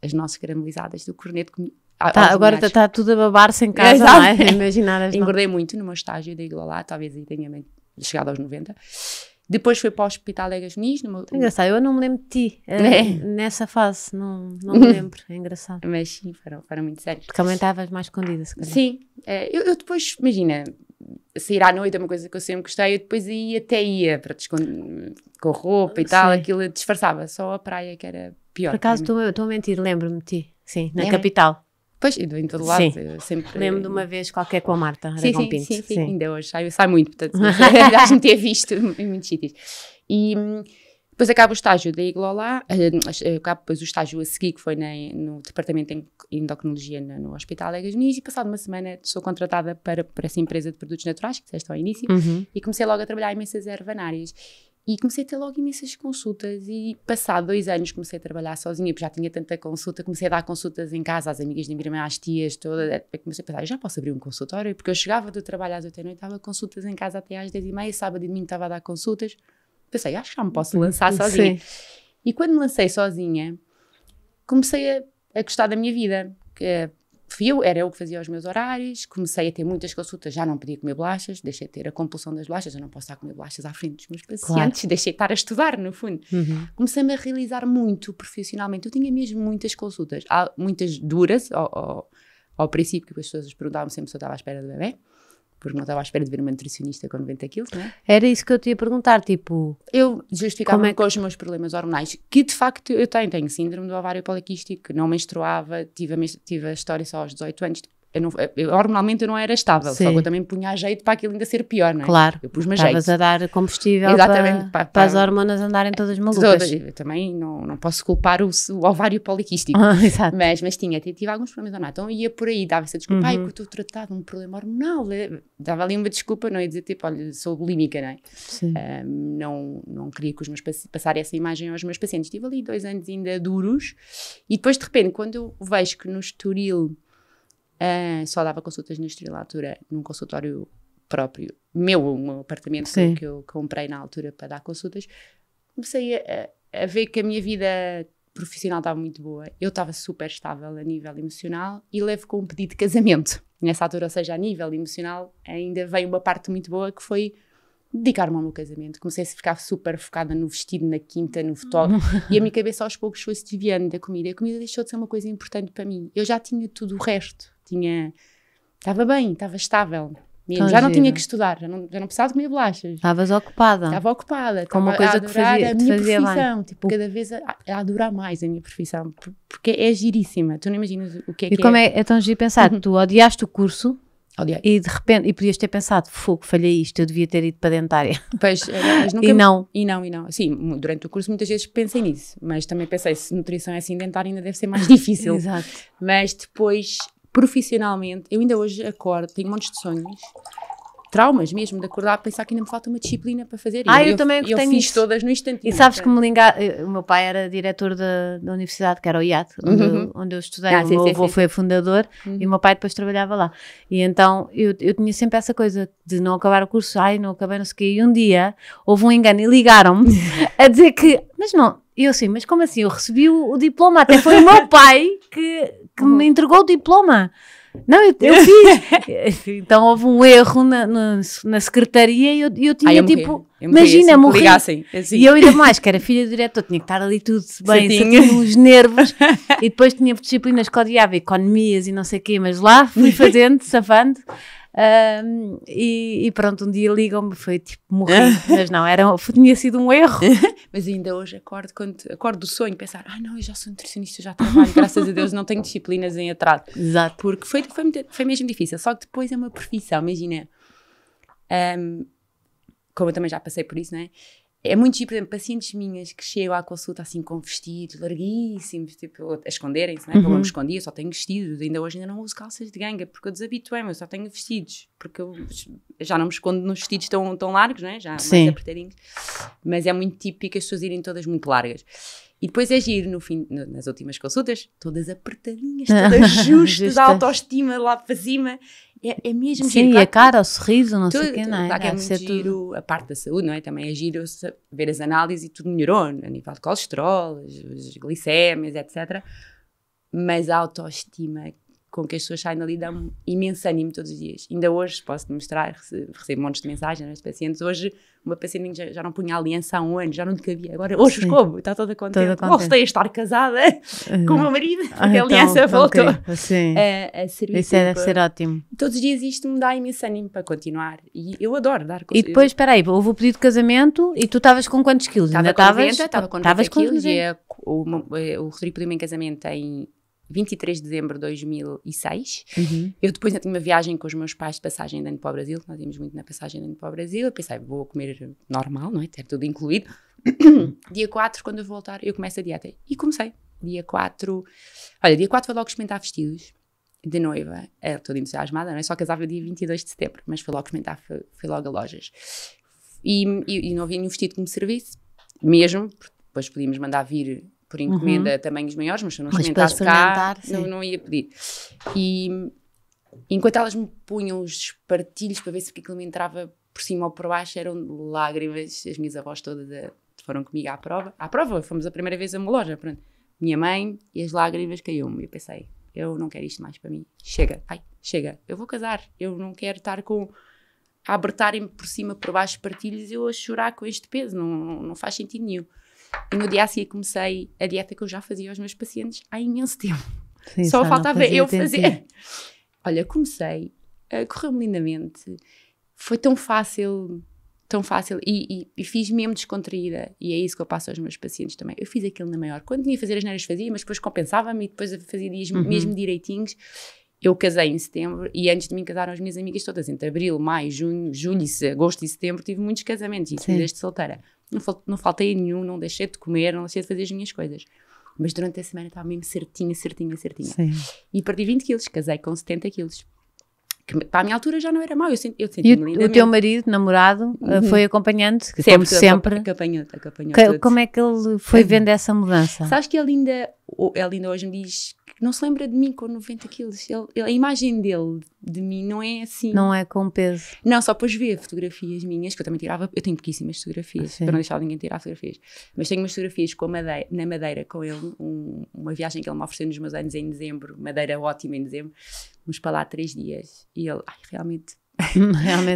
As nozes caramelizadas do Corneto. Agora está tudo a babar-se em casa, não é? Imaginar engordei muito no meu estágio da Iglolá, talvez aí tenha chegado aos 90. Depois fui para o Hospital Egas Muniz. Engraçado, eu não me lembro de ti nessa fase, não me lembro, é engraçado. Mas sim, foram muito sérios. Porque também estavas mais escondida, se calhar. Sim, eu depois, imagina, sair à noite é uma coisa que eu sempre gostei, eu depois ia para com roupa e tal, aquilo disfarçava, só a praia que era pior. Por acaso estou a mentir, lembro-me de ti, sim, na capital. Pois, eu dou em todo lado. Sempre... Lembro de uma vez qualquer com a Marta, sim, ainda hoje sai muito, portanto, já me ter visto em muitos sítios. E Depois acabo o estágio da Iglolá, acabo depois o estágio a seguir, que foi no departamento de endocrinologia no Hospital Egas Muniz, e passado uma semana sou contratada para essa empresa de produtos naturais, que disseste ao início, e comecei logo a trabalhar em imensas ervanárias. E comecei a ter logo imensas consultas, e passado 2 anos comecei a trabalhar sozinha, porque já tinha tanta consulta, comecei a dar consultas em casa às amigas da minha irmã, às tias, toda. Comecei a pensar, eu já posso abrir um consultório, porque eu chegava do trabalho às 8h da noite, dava consultas em casa até às 10h30, sábado e domingo estava a dar consultas. Pensei, acho que já me posso lançar sozinha. Sim. E quando me lancei sozinha, comecei a gostar da minha vida. Era eu que fazia os meus horários, comecei a ter muitas consultas, já não podia comer bolachas, deixei de ter a compulsão das bolachas, eu não posso estar a comer bolachas à frente dos meus pacientes, claro. Deixei de estar a estudar, no fundo. Comecei-me a realizar muito profissionalmente, eu tinha mesmo muitas consultas, muitas duras, ao princípio, que as pessoas perguntavam sempre se eu estava à espera do bebê, porque não estava à espera de ver uma nutricionista com 90 quilos, não é? Era isso que eu te ia perguntar, tipo... Eu justificava com os meus problemas hormonais, que de facto eu tenho síndrome do ovário poliquístico, não menstruava, tive a história só aos 18 anos, hormonalmente eu não era estável, só que eu também punha a jeito para aquilo ainda ser pior, não é? Claro, eu pus-me a jeito. Estavas a dar combustível para as hormonas andarem todas malucas. Todas. Eu também não posso culpar o ovário poliquístico, exato. mas tive alguns problemas hormonais, então ia por aí, dava essa desculpa, eu estou tratada de um problema hormonal, dava ali uma desculpa, não ia dizer tipo, olha, sou bulímica, não é? Sim. Não queria que os meus passar essa imagem aos meus pacientes. Tive ali 2 anos ainda duros, e depois de repente, quando eu vejo que no Estoril só dava consultas no Estoril à altura, num consultório próprio, um apartamento que eu comprei na altura para dar consultas, comecei a ver que a minha vida profissional estava muito boa, eu estava super estável a nível emocional e levo com um pedido de casamento nessa altura, ou seja, a nível emocional ainda veio uma parte muito boa que foi dedicar-me ao meu casamento. Comecei a ficar super focada no vestido, na quinta, no fotógrafo, e a minha cabeça aos poucos foi-se desviando da comida, e a comida deixou de ser uma coisa importante para mim. Eu já tinha tudo o resto, estava bem, estava estável mesmo. Já não tinha que estudar, já não precisava de comer bolachas. Estavas ocupada. Estava ocupada, com uma coisa que fazia, a minha profissão, tipo, cada vez a adorar mais a minha profissão, porque é giríssima, tu não imaginas o que é que é. E como é tão giro pensar, tu odiaste o curso, Odiei. E de repente, podias ter pensado, fogo, falhei isto, eu devia ter ido para a dentária. Pois, mas nunca... E não. Sim, durante o curso muitas vezes pensei nisso, mas também pensei, se nutrição é assim, dentária ainda deve ser mais difícil. Exato. Mas depois, profissionalmente, eu ainda hoje acordo, tenho montes de sonhos, traumas mesmo, de acordar a pensar que ainda me falta uma disciplina para fazer. Eu também eu fiz isso. Todas no instantinho. E sabes que o meu pai era diretor da universidade, que era o IAT, onde eu estudei. O meu avô foi fundador e o meu pai depois trabalhava lá. E então eu tinha sempre essa coisa de não acabar o curso, não acabei, não sei o quê. E um dia houve um engano e ligaram-me a dizer que, mas não, eu assim, mas como assim? Eu recebi o diploma, até foi o meu pai que me entregou o diploma. Não, eu fiz. Então houve um erro na secretaria e eu tinha imagina, morri. Assim. E eu ainda mais, que era filha do diretor, tinha que estar ali tudo bem, certinho, os nervos. E depois tinha disciplinas que odiava, economias e não sei o quê, mas lá fui fazendo, safando. E pronto, um dia ligam-me, foi tipo, morri, mas não, tinha sido um erro. Mas ainda hoje acordo do sonho, pensar, não, eu já sou nutricionista, eu já trabalho, graças a Deus não tenho disciplinas em atraso. Exato. Porque foi mesmo difícil, só que depois é uma profissão, imagina, como eu também já passei por isso, não é? É muito giro, por exemplo, pacientes minhas que chegam à consulta assim com vestidos larguíssimos, tipo, a esconderem-se, não é? Como eu me escondia, só tenho vestidos, ainda hoje não uso calças de ganga, porque eu desabituei-me, eu só tenho vestidos, porque eu já não me escondo nos vestidos tão largos, não é? Já mais apertadinhos, mas é muito típico as pessoas irem todas muito largas. E depois é giro, no fim, nas últimas consultas, todas apertadinhas, todas justas, a autoestima lá para cima. É mesmo giro. Sim, claro, a cara, o sorriso, não sei o quê, não é? Claro que é muito giro a parte da saúde, não é? Também é giro ver as análises e tudo melhorou, a nível de colesterol, as glicémias, etc. Mas a autoestima com que as pessoas saem dali dá-me imenso ânimo todos os dias. Ainda hoje, posso-te mostrar, recebo montes de mensagens dos pacientes. Hoje, uma paciente já não punha aliança há um ano, já não lhe cabia. Agora, hoje escovo, está toda contente. Voltei a estar casada com o meu marido, porque a aliança voltou a servir. Isso deve ser ótimo. Todos os dias isto me dá imenso ânimo para continuar. E eu adoro dar coisas. E depois, espera aí, houve o pedido de casamento e tu estavas com quantos quilos? Estava com 90 quilos e o Rodrigo pediu-me em casamento em 23 de dezembro de 2006. Eu depois ainda tinha uma viagem com os meus pais de passagem de ano para o Brasil, nós íamos muito na passagem de ano para o Brasil. Eu pensei, vou comer normal, não é? Ter tudo incluído. Dia 4, quando eu voltar, eu começo a dieta. E comecei. Dia 4 foi logo experimentar vestidos de noiva. Era toda entusiasmada, não é? Só casava dia 22 de setembro, mas foi logo experimentar, foi logo a lojas. E não havia nenhum vestido que me servisse, mesmo, porque depois podíamos mandar vir por encomenda tamanhos maiores, mas se eu não experimentasse cá, não ia pedir. E enquanto elas me punham os espartilhos para ver se aquilo me entrava por cima ou por baixo, eram lágrimas. As minhas avós todas foram comigo à prova, fomos a primeira vez a uma loja, pronto. Minha mãe, e as lágrimas caíam-me. Eu pensei, eu não quero isto mais para mim. Chega, eu vou casar. Eu não quero estar a apertarem-me por cima, por baixo, espartilhos, eu a chorar com este peso. Não faz sentido nenhum. E no dia a seguir comecei a dieta que eu já fazia aos meus pacientes há imenso tempo. Sim, só faltava eu fazer. Olha, comecei, correu-me lindamente. Foi tão fácil e fiz mesmo descontraída, e é isso que eu passo aos meus pacientes também. Eu fiz aquilo na maior, quando tinha a fazer as neiras fazia, mas depois compensava-me e depois fazia dias mesmo direitinhos. Eu casei em setembro e antes de mim casaram as minhas amigas todas, entre abril, maio, junho, julho, agosto e setembro tive muitos casamentos e desde solteira. Não faltei a nenhum, não deixei de comer, não deixei de fazer as minhas coisas. Mas durante a semana estava mesmo certinha. Sim. E perdi 20 quilos, casei com 70 quilos. Que para a minha altura já não era mau, eu senti lindamente. E o teu marido, namorado, foi acompanhando sempre. Acompanhou como é que ele foi vendo essa mudança? Sabes que ele ainda hoje me diz que não se lembra de mim com 90 quilos. A imagem dele, de mim, não é assim. Não é com peso. Não, só depois ver fotografias minhas, que eu também tirava. Eu tenho pouquíssimas fotografias, para não deixar ninguém tirar fotografias. Mas tenho umas fotografias na Madeira com ele, uma viagem que ele me ofereceu nos meus anos em dezembro, Madeira ótima em dezembro. Vamos para lá 3 dias. E ele, realmente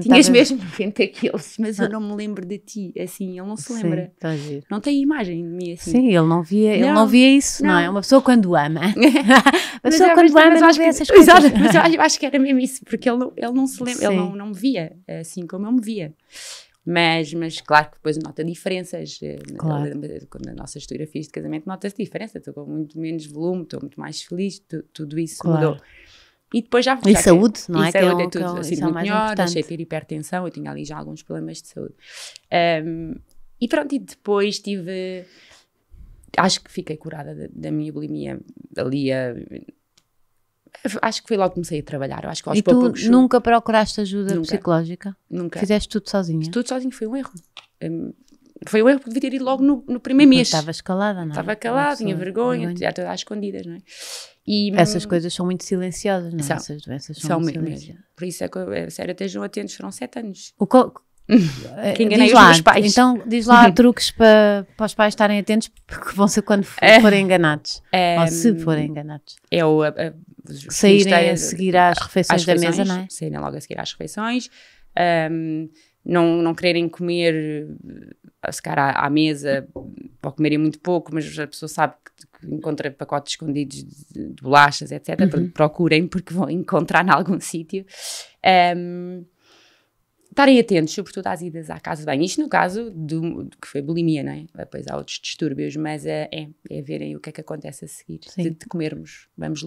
tinhas mesmo 90 quilos, mas eu não me lembro de ti, assim, ele não se lembra. Sim, não tem imagem de mim assim. Sim, ele não via isso, não é? Uma pessoa quando ama. Uma pessoa quando ama não vê essas coisas. Exato, mas eu acho que era mesmo isso, porque ele não se lembra, ele não me via assim como eu me via. Mas claro que depois nota diferenças. Claro. Nas nossas fotografias de casamento nota-se diferença. Estou com muito menos volume, estou muito mais feliz, tudo isso mudou. E depois já... E saúde, não é? E saúde é tudo assim, muito melhor, deixei de ter hipertensão, eu tinha ali já alguns problemas de saúde. E pronto, e depois tive... Acho que fiquei curada da minha bulimia ali acho que foi logo que comecei a trabalhar. Acho que aos poucos... nunca procuraste ajuda psicológica? Nunca. Fizeste tudo sozinha? Tudo sozinho, foi um erro. Foi um erro porque devia ter ido logo no primeiro mês. Estavas calada, não é? Estava calada, tinha vergonha, já todas às escondidas, não é? E, essas coisas são muito silenciosas, não é? Essas doenças são muito silenciosas. Por isso é que, sério, estejam atentos, foram 7 anos. Que enganei os meus pais. Então, diz lá truques para os pais estarem atentos, porque vão ser quando forem enganados. Ou se forem enganados. Saírem a seguir às refeições da mesa, não é? Saírem logo a seguir às refeições. Não quererem comer, se calhar à mesa, ou comerem muito pouco, mas a pessoa sabe que encontra pacotes escondidos de bolachas, etc. Procurem, porque vão encontrar em algum sítio. Estarem atentos, sobretudo às idas à casa de banho. Isto no caso que foi bulimia, não é? Depois há outros distúrbios, mas é verem o que é que acontece a seguir. De comermos. Estamos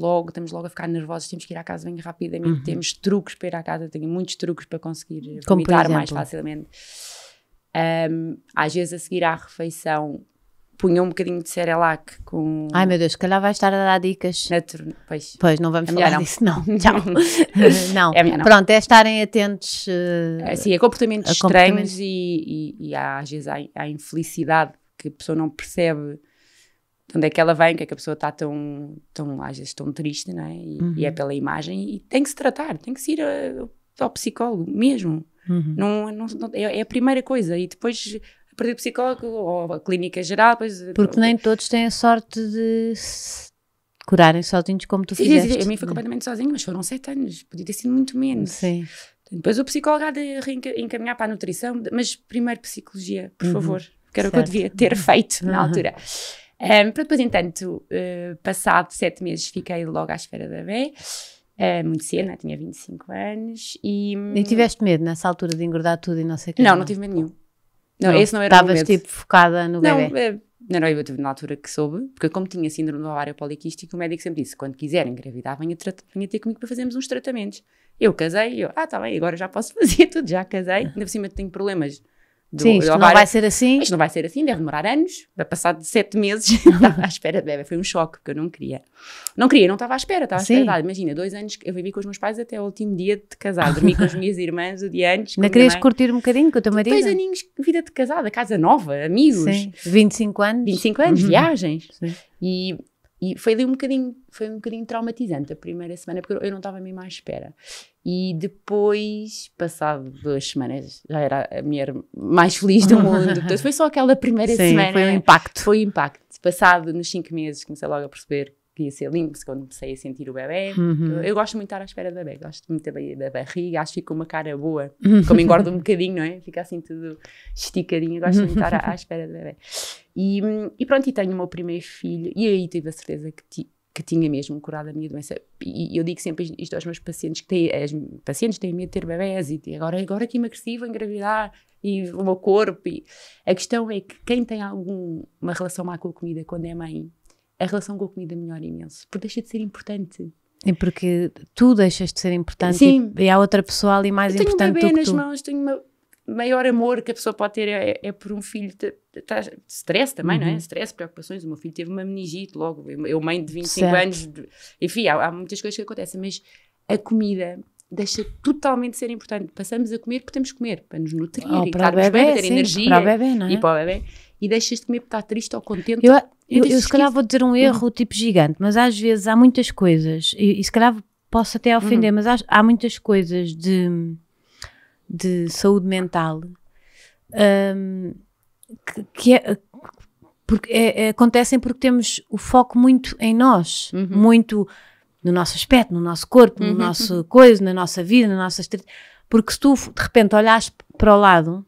logo a ficar nervosos, temos que ir à casa de banho rapidamente, temos truques para ir à casa, tenho muitos truques para conseguir vomitar mais facilmente. Às vezes a seguir à refeição, punha um bocadinho de Cerelac com... Ai meu Deus, se calhar vais estar a dar dicas. Pois não vamos falar disso, não. Tchau. Não. Pronto, é estarem atentos a comportamentos estranhos e às vezes há infelicidade que a pessoa não percebe de onde é que ela vem, que é que a pessoa está tão às vezes tão triste, não é? E é pela imagem, e tem que se tratar, tem que se ir ao psicólogo mesmo. É a primeira coisa, e depois... Perder o psicólogo ou a clínica geral. Porque nem todos têm a sorte de se curarem sozinhos como tu fizeste. A mim foi completamente sozinho, mas foram 7 anos, podia ter sido muito menos. Sim. Depois o psicólogo há de encaminhar para a nutrição, mas primeiro psicologia, por favor, que era o que eu devia ter feito na altura. Depois, entanto, passado 7 meses, fiquei logo à espera da bebé. Muito cedo, né? Tinha 25 anos. E tiveste medo nessa altura de engordar tudo e não sei o que? Não tive medo nenhum. Não, esse não era o medo. Estavas tipo focada no bebê? Não, eu tive na altura que soube, porque como tinha síndrome do ovário poliquístico, o médico sempre disse, quando quiser engravidar, venha ter comigo para fazermos uns tratamentos. Eu casei, está bem, agora já posso fazer tudo, já casei. Ainda por cima tenho problemas Sim, isto não vai ser assim. Isto não vai ser assim, deve demorar anos. Vai passar de 7 meses. Estava à espera de bebê. Foi um choque, porque eu não queria. Não estava à espera. Estava à espera. Imagina, 2 anos que eu vivi com os meus pais até o último dia de casar. Dormi com as minhas irmãs o dia antes. Não querias curtir um bocadinho com o teu marido? 2 aninhos de vida de casada, casa nova, amigos. Sim, 25 anos. 25 anos, viagens. Sim. E foi ali um bocadinho traumatizante a primeira semana, porque eu não estava mesmo à espera. E depois, passado 2 semanas, já era a mulher mais feliz do mundo. Portanto, foi só aquela primeira semana. Foi um impacto. Foi um impacto. Passado nos 5 meses, comecei logo a perceber que ia ser lindo, quando comecei a sentir o bebê. Eu gosto muito de estar à espera do bebê. Gosto muito da barriga. Acho que fica uma cara boa. Como engorda um bocadinho, não é? Fica assim tudo esticadinho. Gosto muito de estar à espera do bebê. E pronto, e tenho o meu primeiro filho. E aí tive a certeza que tinha mesmo curado a minha doença. E eu digo sempre isto aos meus pacientes, as pacientes têm medo de ter bebés, e agora que emagreci, vou engravidar, e o meu corpo. E a questão é que quem tem uma relação má com a comida quando é mãe, a relação com a comida melhora imenso, porque deixa de ser importante. E porque tu deixas de ser importante. Sim. E há outra pessoa ali mais importante do que tu. Tenho um bebê nas mãos, tenho maior amor que a pessoa pode ter é por um filho. Stress também, não é? Stress, preocupações. O meu filho teve uma meningite logo. Eu mãe de 25 anos. Enfim, há muitas coisas que acontecem, mas a comida deixa totalmente de ser importante. Passamos a comer porque temos que comer, para nos nutrir, e estarmos bem, para ter energia. Para o bebê, não é? E para o bebê. E deixas de comer porque está triste ou contente. Eu se calhar vou dizer um erro tipo gigante, mas às vezes há muitas coisas, e se calhar posso até ofender, mas há muitas coisas de saúde mental acontecem porque temos o foco muito em nós, muito no nosso aspecto, no nosso corpo, no nosso coisa, na nossa vida, na nossa porque se tu de repente olhares para o lado,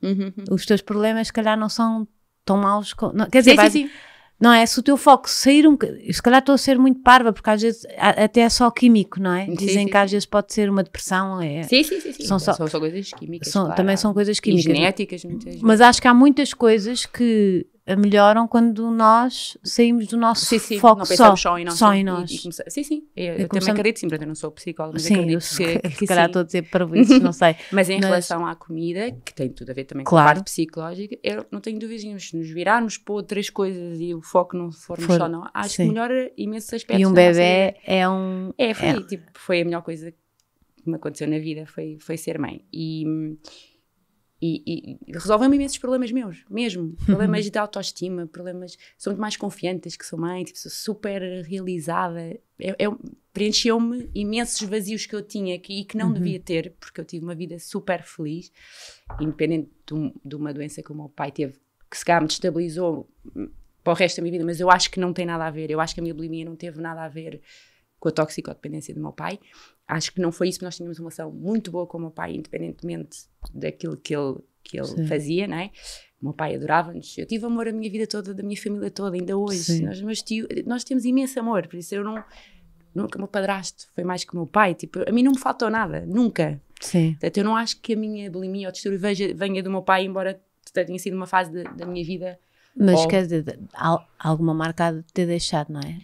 os teus problemas se calhar não são tão maus, quer dizer, sim. Não é? Se o teu foco sair um bocadinho, se calhar estou a ser muito parva, porque às vezes até é só químico, não é? Dizem que às vezes pode ser uma depressão. Sim. São coisas químicas. Claro. Também são coisas químicas. E genéticas, muitas vezes. Mas acho que há muitas coisas que melhoram quando nós saímos do nosso foco não pensamos só em nós. Eu também acredito, sim, eu não sou psicóloga, mas acredito que se calhar estou a dizer parvoíces, não sei. Mas em relação à comida, que tem tudo a ver também com a parte psicológica, eu não tenho dúvidas nenhuma. Se nos virarmos para outras coisas e o foco não formos só não, acho que melhora imensos aspectos. E um bebê foi a melhor coisa que me aconteceu na vida, foi ser mãe. E resolvem imensos problemas meus, mesmo. Problemas de autoestima, sou muito mais confiante que sou mãe, sou super realizada. Preencheu-me imensos vazios que eu tinha e que não devia ter, porque eu tive uma vida super feliz, independente de uma doença que o meu pai teve, que se calhar me destabilizou para o resto da minha vida, mas eu acho que não tem nada a ver. Eu acho que a minha bulimia não teve nada a ver com a toxicodependência do meu pai. Acho que não foi isso, porque nós tínhamos uma relação muito boa com o meu pai, independentemente daquilo que ele fazia, não é? O meu pai adorava-nos. Eu tive amor a minha vida toda, da minha família toda, ainda hoje. Nós temos imenso amor, por isso nunca o meu padrasto foi mais que o meu pai. A mim não me faltou nada, nunca. Sim. Portanto, eu não acho que a minha bulimia ou distúrbio venha do meu pai, embora tenha sido uma fase da minha vida. Mas quer dizer, alguma marca há de ter deixado, não é?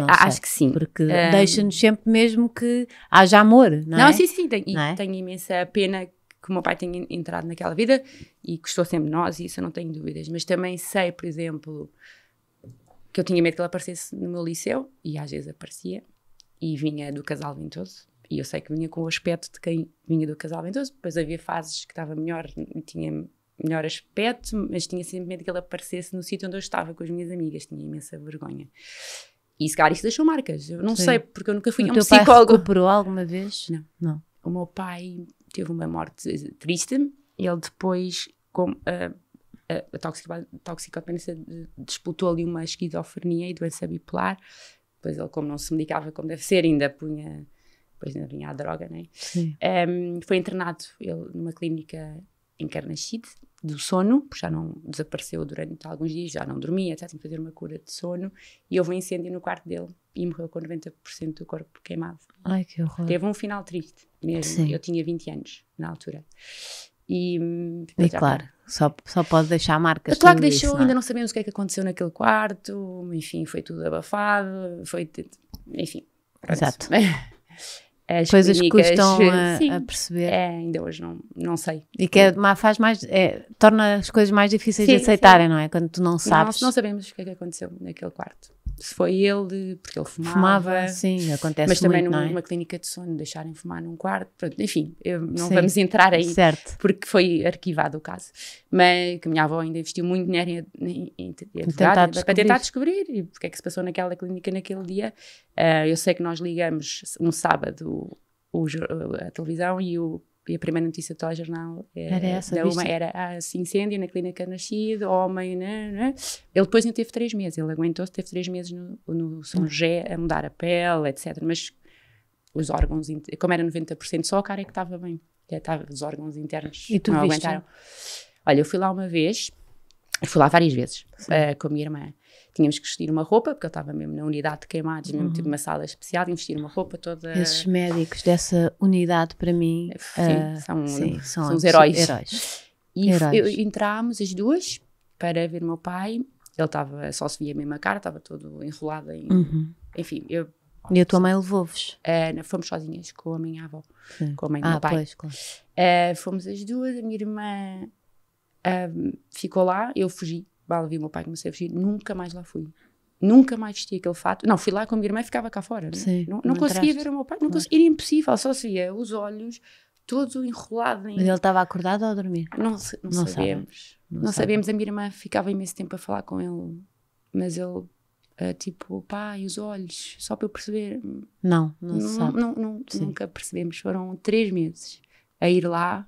Acho que sim. Porque deixa-nos sempre mesmo que haja amor, não é? Sim. Tenho imensa pena que o meu pai tenha entrado naquela vida e gostou sempre de nós, e isso eu não tenho dúvidas. Mas também sei, por exemplo, que eu tinha medo que ele aparecesse no meu liceu, e às vezes aparecia, e vinha do casal ventoso. E eu sei que vinha com o aspecto de quem vinha do casal ventoso. Depois havia fases que estava melhor, tinha melhor aspecto, mas tinha sempre medo que ele aparecesse no sítio onde eu estava com as minhas amigas. Tinha imensa vergonha. E se calhar isso deixou marcas. Eu não sei, porque eu nunca fui a um psicólogo. O teu pai recuperou alguma vez? Não. O meu pai teve uma morte triste. Ele depois, com a toxicodependência, disputou ali uma esquizofrenia e doença bipolar. Depois ele, como não se medicava como deve ser, ainda vinha a droga, né? Foi internado ele numa clínica em Carnaxide, do sono, porque já não desapareceu durante alguns dias, já não dormia, etc. Tinha que fazer uma cura de sono, e houve um incêndio no quarto dele e morreu com 90% do corpo queimado. Ai, que horror. Teve um final triste mesmo. Sim. Eu tinha 20 anos na altura. E claro, só pode deixar marcas. Claro que deixou, ainda não sabemos o que é que aconteceu naquele quarto, enfim, foi tudo abafado, enfim. Exato. as coisas clínicas, custam sim, a perceber. ainda hoje não sei. E que faz mais, torna as coisas mais difíceis de aceitarem, não é? Quando tu não sabes. Não sabemos o que é que aconteceu naquele quarto. Se foi ele, porque ele fumava. Sim, acontece mas também muito, não é? numa clínica de sono, deixarem fumar num quarto. Pronto, enfim, não vamos entrar aí, certo. porque foi arquivado o caso. Mas que a minha avó ainda investiu muito dinheiro em para tentar descobrir e porque é que se passou naquela clínica naquele dia. Eu sei que nós ligamos um sábado a televisão e a primeira notícia do telejornal era incêndio na clínica nascido, homem, né? Ele depois ainda teve 3 meses, ele aguentou-se, teve 3 meses no São José a mudar a pele, etc. Mas os órgãos, como era 90%, só a cara é que estava bem, os órgãos internos e tu não viste? Aguentaram. Olha, eu fui lá uma vez, fui lá várias vezes com a minha irmã. Tínhamos que vestir uma roupa, porque eu estava mesmo na unidade de queimados, mesmo tive uma sala especial, tínhamos que vestir uma roupa toda... Esses médicos dessa unidade, para mim, são os heróis. E entrámos as duas para ver o meu pai. Ele só se via a mesma cara, estava todo enrolado em... Enfim, E a tua mãe levou-vos? Fomos sozinhas com a minha avó, com a mãe do meu pai. Pois, claro. Fomos as duas, a minha irmã ficou lá, eu fugi. Vi o meu pai comecei a fugir, nunca mais lá fui. Nunca mais vesti aquele fato. Não, fui lá com a minha irmã e ficava cá fora. Sim, não conseguia ver o meu pai, era impossível, só se via os olhos todo enrolado. Mas ele estava acordado ou a dormir? Não sabemos. Não sabemos, a minha irmã ficava imenso tempo a falar com ele, mas ele, tipo, pai, os olhos, só para eu perceber. Não se sabe. Nunca percebemos, foram 3 meses a ir lá.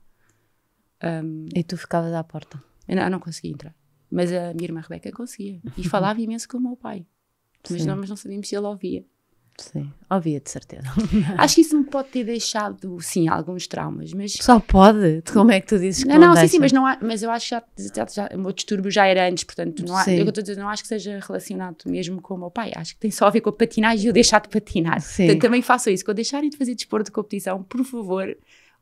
E tu ficavas à porta? Eu não conseguia entrar. Mas a minha irmã Rebeca conseguia. E falava imenso com o meu pai. Mas não sabíamos se ele ouvia. Sim, ouvia de certeza. Acho que isso me pode ter deixado, sim, alguns traumas. Mas... Só pode? Como é que tu dizes que sim, mas eu acho que já o meu distúrbio já era antes. Portanto, não acho que seja relacionado mesmo com o meu pai. Acho que tem só a ver com a patinagem e eu deixar de patinar. Portanto, também faço isso. Quando deixarem de fazer desporto de competição, por favor,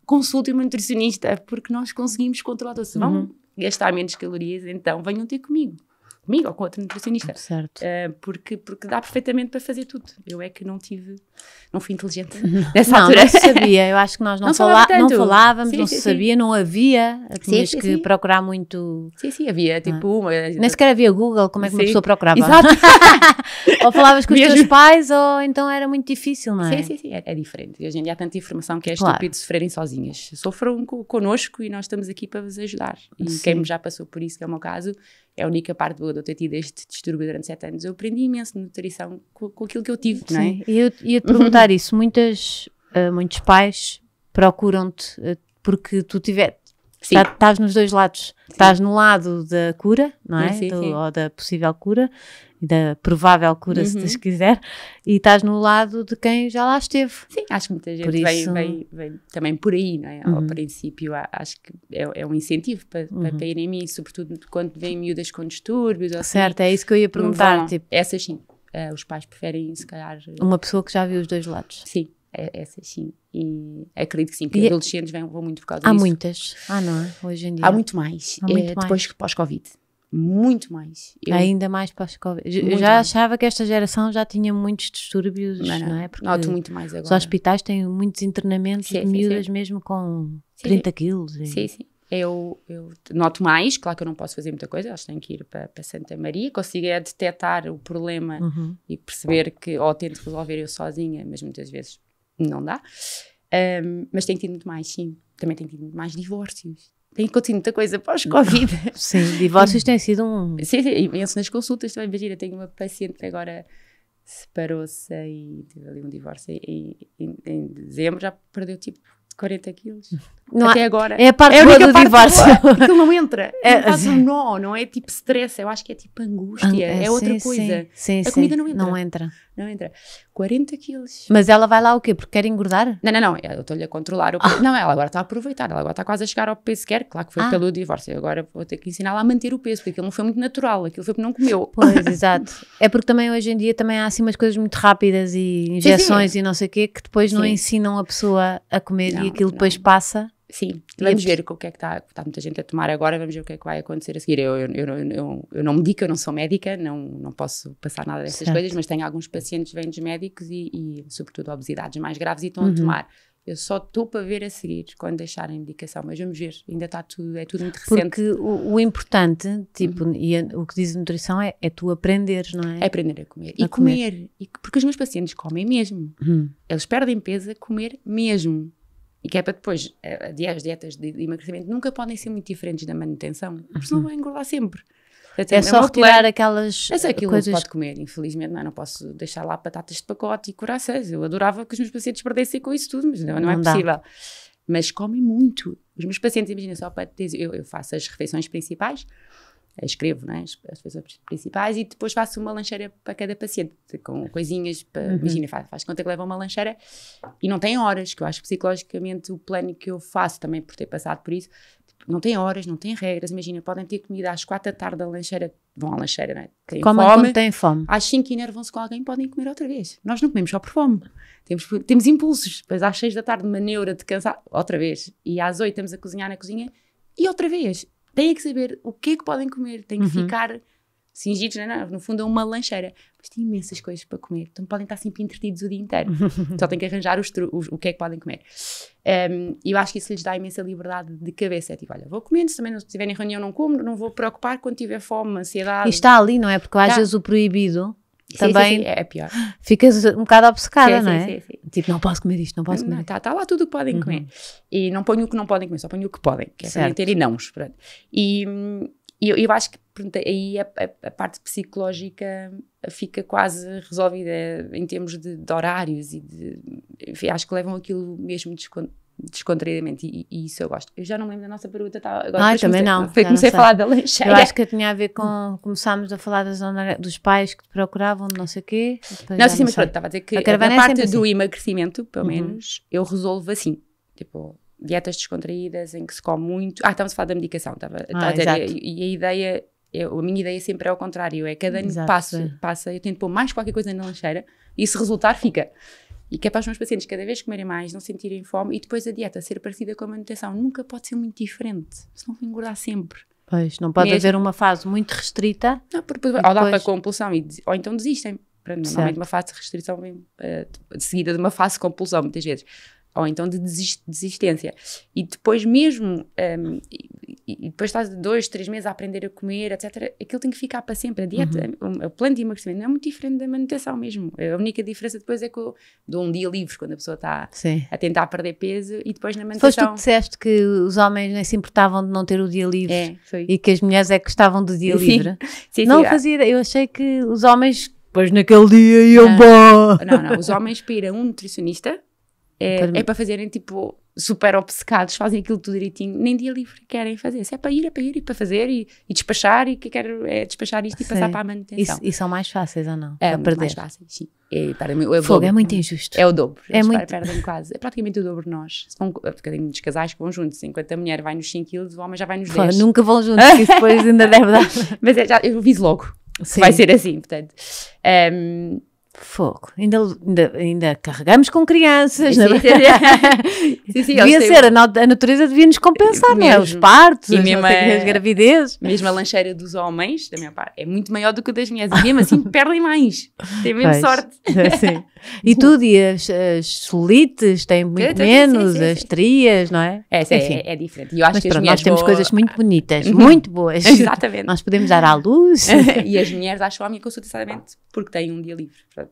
consultem um nutricionista, porque nós conseguimos controlar. Se vão gastar menos calorias, então venham ter comigo ou com outro nutricionista. Certo. Porque dá perfeitamente para fazer tudo. Eu é que não fui inteligente nessa altura. Não sabia, eu acho que nós não falávamos, não se sabia, não havia, tinhas que procurar muito. Sim, havia tipo nem sequer havia Google, como é que uma pessoa procurava? Exato. Ou falavas com os teus pais, ou então era muito difícil, não é? Sim, é diferente. Hoje em dia há tanta informação que é estúpido sofrerem sozinhas. Sofram connosco e nós estamos aqui para vos ajudar. E quem já passou por isso, que é o meu caso, é a única parte boa de eu ter tido este distúrbio durante 7 anos. Eu aprendi imenso de nutrição com aquilo que eu tive, não é? E eu ia-te perguntar isso. Muitos pais procuram-te porque tu estás nos dois lados. Estás no lado da cura, não é? Ou da possível cura, e da provável cura, se Deus quiser, e estás no lado de quem já lá esteve. Sim, acho que muita gente vem também por aí, não é? Ao princípio, acho que é um incentivo para ir em mim, sobretudo quando vêm miúdas com distúrbios. Certo, é isso que eu ia perguntar. Tipo, essas sim, os pais preferem, se calhar... Uma pessoa que já viu os dois lados. Sim. Essas sim, e acredito que sim, que adolescentes vão muito por causa disso. Há muitas, não é? Hoje em dia. Há muito mais, depois pós-Covid, muito mais. Ainda mais pós-Covid. Eu já achava que esta geração já tinha muitos distúrbios, não é? Porque noto muito mais agora. Os hospitais têm muitos internamentos de miúdas mesmo com 30 quilos. Sim. Eu noto mais, claro que eu não posso fazer muita coisa, elas têm que ir para Santa Maria, consigo detectar o problema e perceber que, ou tento resolver eu sozinha, mas muitas vezes não dá, mas tenho tido muito mais, sim, também tenho tido muito mais divórcios, tenho tido muita coisa pós-Covid. Sim, divórcios tem sido Sim, imenso nas consultas também, imagina, tenho uma paciente que agora separou-se e teve ali um divórcio em dezembro, já perdeu tipo 40 quilos. Até agora. É a parte boa do divórcio. Aquilo não entra. Faz um nó, não é tipo stress, eu acho que é tipo angústia, é outra coisa. Sim, a comida não entra. Não entra. 40 quilos. Mas ela vai lá o quê? Porque quer engordar? Não, eu estou-lhe a controlar o peso. Não, ela agora está a aproveitar, ela agora está quase a chegar ao peso que quer, claro que foi pelo divórcio. Agora vou ter que ensiná-la a manter o peso, porque aquilo não foi muito natural, aquilo foi porque não comeu. Pois, exato. É porque também hoje em dia também há assim umas coisas muito rápidas e injeções e não sei o quê, que depois não ensinam a pessoa a comer e aquilo depois passa. Sim, vamos ver o que é que está muita gente a tomar agora, vamos ver o que é que vai acontecer a seguir. Eu não medico, eu não sou médica, não posso passar nada dessas coisas, mas tenho alguns pacientes que vêm dos médicos e sobretudo obesidades mais graves e estão a tomar. Eu só estou para ver a seguir quando deixarem a medicação, mas vamos ver, ainda está tudo, é tudo muito recente. Porque o importante, tipo, e o que diz a nutrição é tu aprenderes, não é? É aprender a comer. E comer. Porque os meus pacientes comem mesmo. Eles perdem peso a comer mesmo. E que é para depois, as dietas de emagrecimento nunca podem ser muito diferentes da manutenção, porque senão vai engordar sempre. É só retirar aquelas aquilo coisas... pode comer, infelizmente não posso deixar lá batatas de pacote e corações. Eu adorava que os meus pacientes perdessem com isso tudo, mas não é possível. Mas comem muito. Os meus pacientes, imagina só para dizer, eu faço as refeições principais, escrevo, né, as refeições principais e depois faço uma lancheira para cada paciente, com coisinhas, imagina, faz conta que leva uma lancheira e não tem horas, que eu acho que psicologicamente o plano que eu faço, também por ter passado por isso, não tem horas, não tem regras, imagina, podem ter comida às 4 da tarde da lancheira, vão à lancheira, não é? Comem quando têm fome. Às 5 enervam-se com alguém, podem comer outra vez. Nós não comemos só por fome, temos impulsos, depois às 6 da tarde uma neura de cansar, outra vez, e às 8 estamos a cozinhar na cozinha e outra vez. Têm que saber o que é que podem comer, têm que ficar cingidos, no fundo, a uma lancheira. Mas tem imensas coisas para comer, então podem estar sempre entretidos o dia inteiro. Só têm que arranjar o que é que podem comer. E eu acho que isso lhes dá imensa liberdade de cabeça. É tipo, olha, vou comendo, se também não estiver em reunião não como, não vou preocupar quando tiver fome, ansiedade. E está ali, não é? Porque às vezes o proibido... Também sim, é pior. Ficas um bocado obcecada, não é? Sim. Tipo, não posso comer isto, não posso comer. Está lá tudo o que podem comer. E não ponho o que não podem comer, só ponho o que podem, que é para ter e nãos. E eu acho que aí a parte psicológica fica quase resolvida em termos de horários e enfim, acho que levam aquilo mesmo descontraídamente e isso eu gosto. Eu já não me lembro da nossa pergunta. Agora também não. Comecei a falar da lancheira. Eu acho que tinha a ver com... Começámos a falar dos pais que te procuravam, não sei o quê. Não, sim, mas pronto, estava a dizer que a parte do emagrecimento, pelo menos, eu resolvo assim. Tipo, dietas descontraídas em que se come muito. Estávamos a falar da medicação. A dizer, e a ideia... a minha ideia sempre é ao contrário. É cada ano passa, eu tento pôr mais qualquer coisa na lancheira e se resultar, fica. E que é para os meus pacientes cada vez comerem mais, não sentirem fome e depois a dieta ser parecida com a manutenção. Nunca pode ser muito diferente, senão vou engordar sempre. Pois, não pode haver uma fase muito restrita. Não, porque ou dá para a compulsão ou então desistem. Normalmente uma fase de restrição vem de seguida de uma fase de compulsão, muitas vezes. Ou então de desistência. E depois mesmo, e depois estás de 2, 3 meses a aprender a comer, etc. Aquilo tem que ficar para sempre. A dieta, o plano de emagrecimento não é muito diferente da manutenção mesmo. A única diferença depois é que eu dou um dia livre quando a pessoa está a tentar perder peso e depois na manutenção... Foste tu que disseste que os homens nem se importavam de não ter o dia livre foi. E que as mulheres é que gostavam do dia livre. Sim, não fazia ideia. Eu achei que os homens, depois naquele dia iam Não. Os homens para ir a um nutricionista é para fazerem tipo super obcecados, fazem aquilo tudo direitinho, nem dia livre querem fazer. Se é para ir e para fazer e despachar e que quero é despachar isto e passar para a manutenção. E são mais fáceis ou não? É muito mais fáceis, sim. Fogo, é muito injusto. É o dobro. Perdem quase. É praticamente o dobro de nós. Porque tem muitos casais que vão juntos. Enquanto a mulher vai nos 5 kg, o homem já vai nos 10. Nunca vão juntos, isso depois ainda deve dar. Mas eu aviso logo. Vai ser assim, portanto. Fogo, ainda carregamos com crianças. Sim, devia ser, a natureza devia nos compensar, mesmo, não é? Os partos, as gravidezes. Mesmo a lancheira dos homens, da minha parte, é muito maior do que a das mulheres. E mesmo assim perdem mais. Tem mesmo sorte. Sim. E tudo, e as solites têm muito menos, as trias, não é? É diferente. E eu acho mas que pronto, nós temos coisas muito bonitas, muito boas. Exatamente. Nós podemos dar à luz. E as mulheres acham a minha consulta necessariamente porque têm um dia livre. Pronto,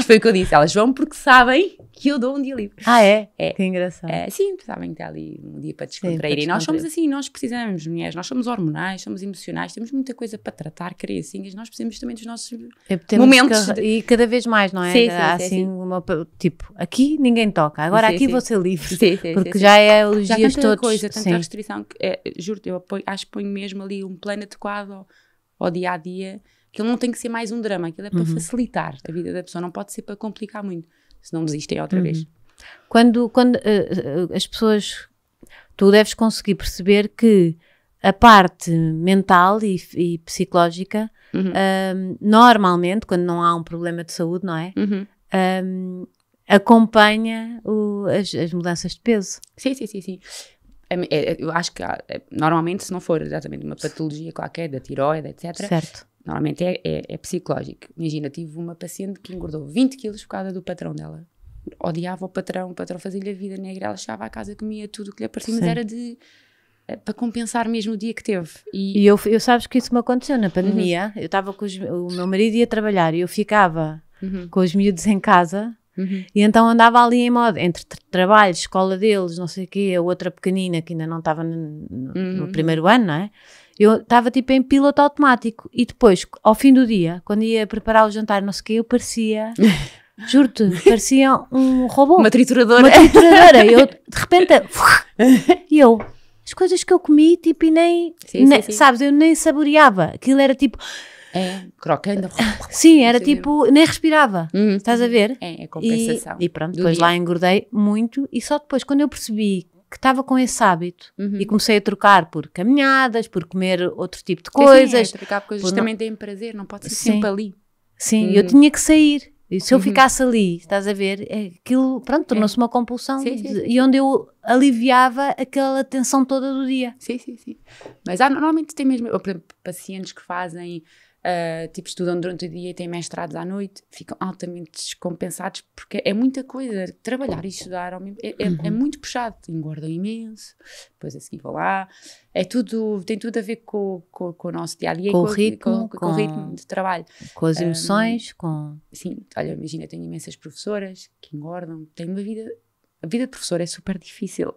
foi o que eu disse. Elas vão porque sabem que eu dou um dia livre. É? Que engraçado. Sim, sabem que tem ali um dia para descontrair. E nós somos assim, nós precisamos, mulheres, nós somos hormonais, somos emocionais, temos muita coisa para tratar, criancinhas, nós precisamos também dos nossos momentos. E cada vez mais, não é? Há assim uma, tipo, aqui ninguém toca, agora aqui vou ser livre. Porque já é os já dias tanta todos. Coisa, tanta restrição, que, juro-te, eu acho que ponho mesmo ali um plano adequado ao dia a dia. Aquilo não tem que ser mais um drama, aquilo é para facilitar a vida da pessoa, não pode ser para complicar muito, senão desistem outra vez. Quando as pessoas, tu deves conseguir perceber que a parte mental e psicológica, normalmente, quando não há um problema de saúde, não é? acompanha as mudanças de peso. Sim. Eu acho que normalmente, se não for exatamente uma patologia qualquer, da tiroide, etc., Certo. normalmente é psicológico. Imagina, tive uma paciente que engordou 20 quilos por causa do patrão dela. Odiava o patrão fazia-lhe a vida negra, ela chegava à casa, comia tudo o que lhe aparecia, mas era para compensar mesmo o dia que teve. E eu sabes que isso me aconteceu na pandemia. Eu estava com o meu marido ia trabalhar e eu ficava com os miúdos em casa. E então andava ali em modo, entre trabalho, escola deles, não sei o quê, a outra pequenina que ainda não estava no primeiro ano, não é? Eu estava tipo em piloto automático e depois, ao fim do dia, quando ia preparar o jantar, não sei o quê, eu parecia, juro-te, parecia um robô. Uma trituradora. Eu, de repente, e eu, as coisas que eu comi, tipo, e nem, sabes, eu nem saboreava. Aquilo era tipo... crocante. Sim, era tipo, nem respirava, estás a ver? É compensação. E pronto, depois lá engordei muito e só depois, quando eu percebi que estava com esse hábito e comecei a trocar por caminhadas, por comer outro tipo de coisas. Sim, trocar por coisas também têm prazer, não pode ser sempre ali. Sim, eu tinha que sair. E se eu ficasse ali, estás a ver, aquilo, pronto, tornou-se uma compulsão e onde eu aliviava aquela tensão toda do dia. Sim. Mas normalmente tem mesmo, por exemplo, pacientes que fazem... tipo, estudam durante o dia e têm mestrados à noite, ficam altamente descompensados porque é muita coisa, trabalhar e estudar é muito puxado, engordam imenso, depois a seguir vão lá, tem tudo a ver com o nosso dia-a-dia, com o ritmo de trabalho, com as emoções, sim, olha, imagina, tenho imensas professoras que engordam, a vida de professor é super difícil.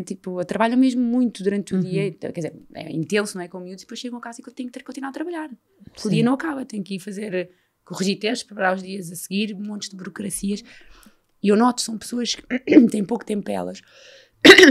Tipo, eu trabalho mesmo muito durante o dia, quer dizer, é intenso, não é, com miúdos, depois chego a casa e tenho que continuar a trabalhar. O dia não acaba, tenho que ir corrigir testes, preparar os dias a seguir, montes de burocracias. E eu noto, são pessoas que têm pouco tempo para elas.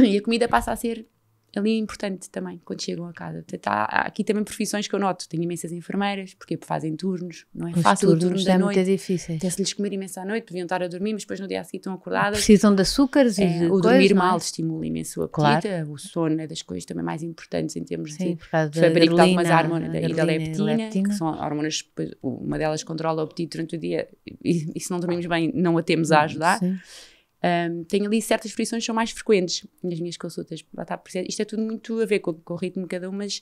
E a comida passa a ser ali importante também, quando chegam a casa. Portanto, há aqui também profissões que eu noto. Tenho imensas enfermeiras, porque fazem turnos, não é fácil o turno da noite. É muito difícil. Até se lhes comer imenso à noite, podiam estar a dormir, mas depois no dia a seguir estão acordadas. Precisam de açúcares e de o coisas, dormir não é? mal estimula imenso o apetite, o sono é das coisas também mais importantes em termos de fabrico de algumas hormonas e da leptina, que são hormonas, uma delas controla o apetite durante o dia e se não dormimos bem não a temos a ajudar. Tenho ali certas frições que são mais frequentes nas minhas consultas. Isto é tudo muito a ver com o ritmo de cada um, mas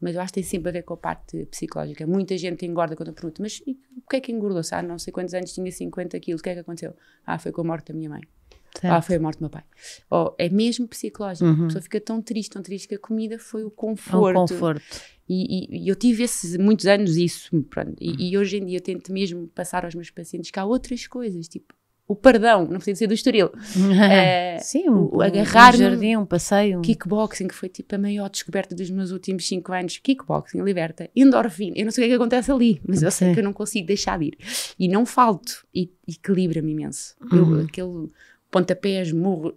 eu acho que tem sempre a ver com a parte psicológica. Muita gente engorda quando eu pergunto, mas o que é que engordou? Não sei quantos anos, tinha 50 quilos, o que é que aconteceu? Foi com a morte da minha mãe. Foi a morte do meu pai. É mesmo psicológico. A pessoa fica tão triste que a comida foi o conforto. E eu tive muitos anos isso. Pronto. E hoje em dia eu tento mesmo passar aos meus pacientes que há outras coisas, tipo o perdão, não precisa ser do Estoril. Sim, agarrar um jardim, um passeio. Kickboxing, que foi tipo a maior descoberta dos meus últimos 5 anos. Kickboxing liberta endorfina. Eu não sei o que é que acontece ali, mas eu sei que eu não consigo deixar de ir. E não falto. E equilibra-me imenso. Aquele pontapés, murro.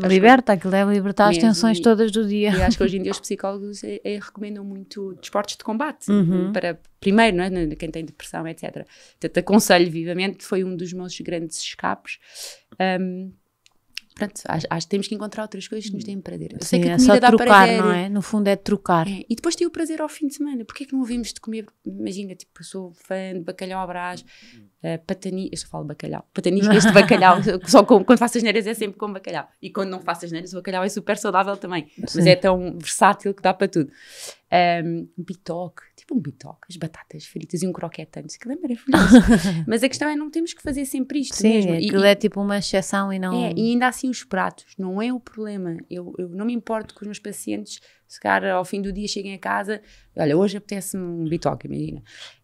Liberta, aquilo deve libertar as tensões todas do dia. E acho que hoje em dia os psicólogos recomendam muito desportos de combate, para, primeiro, não é, quem tem depressão, etc. Portanto, aconselho vivamente, foi um dos meus grandes escapes. Pronto, acho que temos que encontrar outras coisas que nos deem prazer. Eu sei que a comida só dá trocar, prazer, não é? No fundo é trocar. E depois tem o prazer ao fim de semana. Porquê é que não ouvimos de comer? Imagina, tipo, eu sou fã de bacalhau à Brás, eu só falo bacalhau. Pataniscas de bacalhau, só quando faço as neiras é sempre com bacalhau. E quando não faço as neiras, o bacalhau é super saudável também. Mas é tão versátil que dá para tudo. Um bitoque, as batatas fritas e um croquete antes, aquilo é maravilhoso. Mas a questão é, não temos que fazer sempre isto mesmo. Aquilo é tipo uma exceção e não... e ainda assim os pratos, não é o problema. Eu não me importo que os meus pacientes, se calhar ao fim do dia cheguem a casa, olha, hoje apetece-me um bitoque, imagina.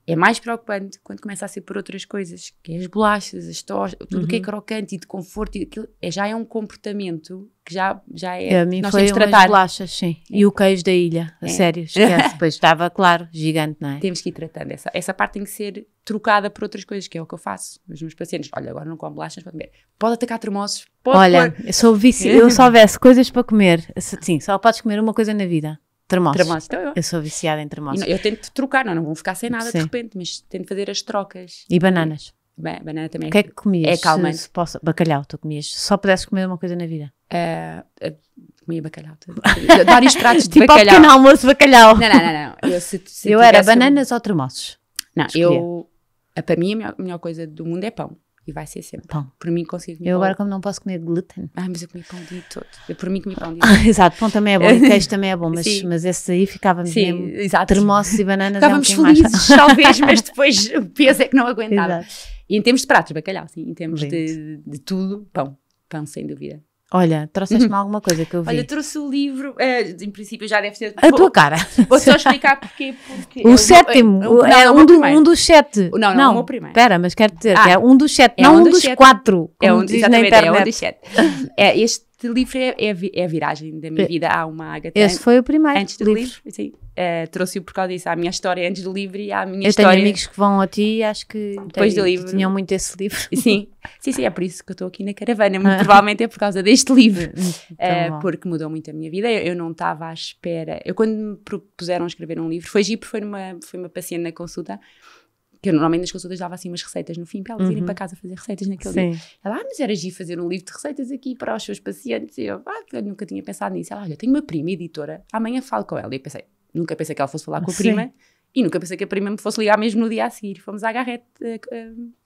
É mais preocupante quando começa a ser por outras coisas, que é as bolachas, as tostas, tudo que é crocante e de conforto, aquilo já é um comportamento que já é... A mim foi umas bolachas, sim. E o queijo da ilha, a sério, esquece. Depois estava, claro, gigante, não é? Temos que ir tratando. Essa parte tem que ser trocada por outras coisas, que é o que eu faço. Os meus pacientes, olha, agora não como bolachas, pode atacar termossos, olha, eu sou viciada, eu só houvesse coisas para comer, sim, só podes comer uma coisa na vida. Termossos. Então eu sou viciada em termossos. Eu tento trocar, não vou ficar sem nada de repente, mas tento fazer as trocas. E bananas? Banana também. O que é que comias? É calmante. Se bacalhau, tu comias. Se só pudesses comer uma coisa na vida? Comia bacalhau. Vários pratos de tipo bacalhau. Tipo pequeno almoço bacalhau. Não. Eu era bananas ou termossos? Não, para mim a melhor coisa do mundo é pão. E vai ser sempre. Pão. Por mim consigo comer Eu pão. agora, como não posso comer glúten. Mas eu comi pão o dia todo. Eu por mim comi pão o dia todo. Exato, pão também é bom e queijo também é bom, Sim. mas esse aí ficávamos Sim, mesmo exato. termossos e bananas. Ficávamos é um bocadinho felizes, talvez, mas depois o peso é que não aguentava. Exato. E em termos de pratos, bacalhau, sim. Em termos Lindo. de tudo, pão. Pão, sem dúvida. Olha, trouxeste-me alguma coisa que eu vi. Olha, trouxe o livro, em princípio já deve ter... A tua cara. Vou só explicar porque O sétimo, é um dos 7. Não, o meu primeiro. Espera, mas quero dizer que é um dos 7, é não um um dos dos 7. 4, É como um, diz na exatamente, internet. é um dos 7. Este livro é a viragem da minha vida. Há uma Agatha. Esse foi o primeiro antes do livro. Sim. Trouxe-o por causa disso, à minha história antes do livro e à minha eu história. tenho amigos que vão a ti e acho que depois do livro tinham muito esse livro. Sim, é por isso que eu estou aqui na caravana. Muito provavelmente é por causa deste livro. Porque mudou muito a minha vida. Eu não estava à espera. Eu, quando me propuseram escrever um livro, foi giro, foi uma paciente na consulta. Que eu normalmente nas consultas dava assim umas receitas no fim para elas irem para casa fazer receitas naquele dia. Ela, mas era giro fazer um livro de receitas aqui para os seus pacientes. E eu nunca tinha pensado nisso. Ela, olha, tenho uma prima editora, amanhã falo com ela. E eu nunca pensei que ela fosse falar com a prima e nunca pensei que a prima me fosse ligar mesmo no dia a seguir. Fomos à Garrete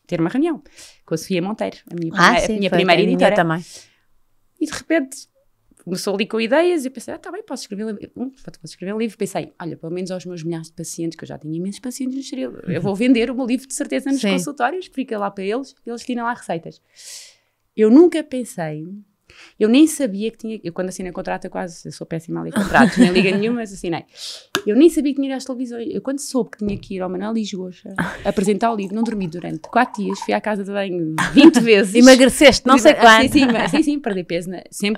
ter uma reunião com a Sofia Monteiro, a minha primeira editora. Também. E de repente começou ali com ideias e eu pensei, tá bem, posso escrever um livro. Pensei, olha, pelo menos aos meus milhares de pacientes, que eu já tinha imensos pacientes no Estoril, eu vou vender o meu livro de certeza nos consultórios, fica lá para eles e eles tiram lá receitas. Eu nunca pensei, eu nem sabia que tinha, eu quando assinei contrato eu sou péssima a ler contratos, nem liga nenhuma, mas assinei. Eu nem sabia que tinha ido às televisões. Eu quando soube que tinha que ir ao Manuel Lisgocha apresentar o livro, não dormi durante 4 dias, fui à casa de banho 20 vezes. Emagreceste, não sei quanto. Sim, perdi peso.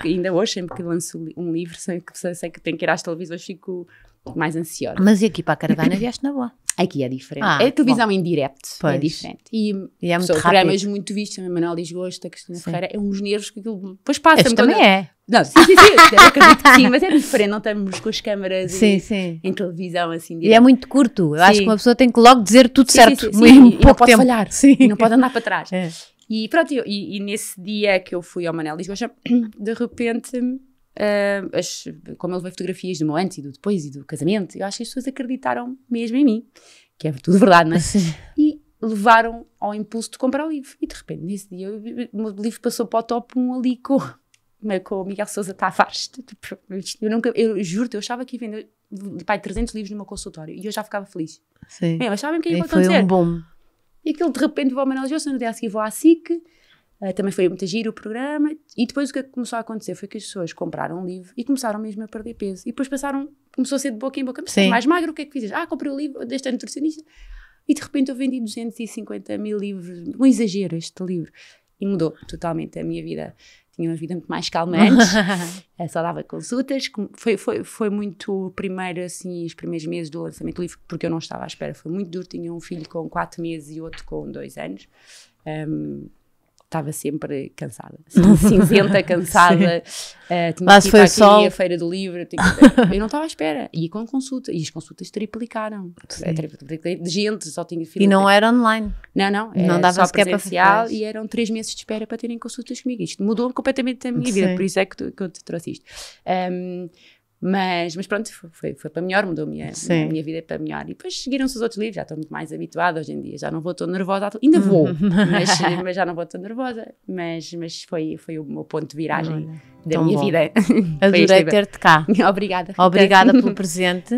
Ainda hoje, sempre que lanço um livro, sei que tenho que ir às televisões, fico mais ansiosa. Mas e aqui para a caravana vieste na boa? Aqui é diferente. É televisão em direto, pois. É diferente. E é muito rápido. Programas muito vistos, também Manuel Lisgosta, Cristina Ferreira, é uns nervos que aquilo depois passa. Este também é. Não, sim, eu acredito que sim, mas é diferente, não estamos com as câmaras em televisão assim direto. E é muito curto, eu acho que uma pessoa tem que logo dizer tudo certo, e não pode tempo. falhar, e não pode andar para trás. E pronto, e nesse dia que eu fui ao Manuel Lisgosta, de repente... como eu levei fotografias do meu antes e do depois e do casamento, eu acho que as pessoas acreditaram mesmo em mim, que é tudo verdade, não é? E levaram ao impulso de comprar o livro. E de repente, nesse dia, o livro passou para o top 1 ali com o Miguel Sousa Tavares. Eu juro-te, eu achava que ia vender 300 livros no meu consultório e eu já ficava feliz. Sim. Eu achava que ia acontecer. Foi um bom. E aquilo de repente vou ao Manuel Lisgosta, no dia a seguir vou à SIC. Também foi muito giro o programa, e depois o que começou a acontecer foi que as pessoas compraram um livro e começaram mesmo a perder peso, e depois começou a ser de boca em boca, mas mais magro, o que é que fizes? Comprei o livro deste nutricionista, e de repente eu vendi 250 mil livros, um exagero este livro, e mudou totalmente a minha vida. Tinha uma vida muito mais calma antes, só dava consultas, foi muito primeiro, assim, os primeiros meses do lançamento do livro, porque eu não estava à espera, foi muito duro, tinha um filho com 4 meses e outro com 2 anos, estava sempre cansada, assim, cinzenta, cansada, tinha que ir para aqui, a feira do livro, eu não estava à espera, ia com consulta, e as consultas triplicaram, de gente, só tinha filho. E não era online? Não, não dava só presencial, e eram 3 meses de espera para terem consultas comigo. Isto mudou completamente a minha vida, por isso é que eu te trouxe isto. Mas pronto, foi para melhor, mudou a minha vida para melhor. E depois seguiram-se os outros livros, já estou muito mais habituada hoje em dia, já não vou tão nervosa, ainda vou, mas já não vou tão nervosa, mas foi o meu ponto de viragem da minha vida. Adorei ter-te cá. Obrigada pelo presente.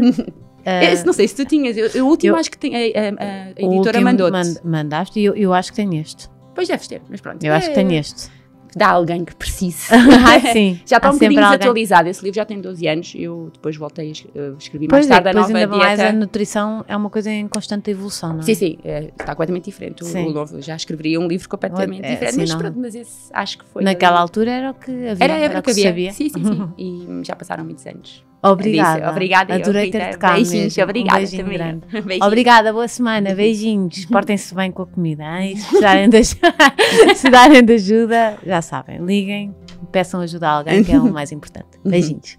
Não sei se tu tinhas, eu último acho que tem, a editora mandou-te. Mandaste e eu acho que tenho este. Pois deves ter, mas pronto. Eu acho que tenho este. Dá alguém que precise. Sim. Já está um bocadinho desatualizado. Esse livro já tem 12 anos. Eu depois voltei a escrever mais tarde a nova dieta. Mais a nutrição é uma coisa em constante evolução, não é? Sim, está completamente diferente. O novo, já escreveria um livro completamente diferente. Mas esse acho que foi... Naquela altura era o que havia. Era o que havia. Sabia. Sim. E já passaram muitos anos. Obrigada. Adorei ter-te cá. Beijinhos, obrigada. Beijinho grande. Obrigada, boa semana. Beijinhos. Portem-se bem com a comida. Hein? Se precisarem de ajuda, já sabem. Liguem, peçam ajuda a alguém, que é o mais importante. Beijinhos.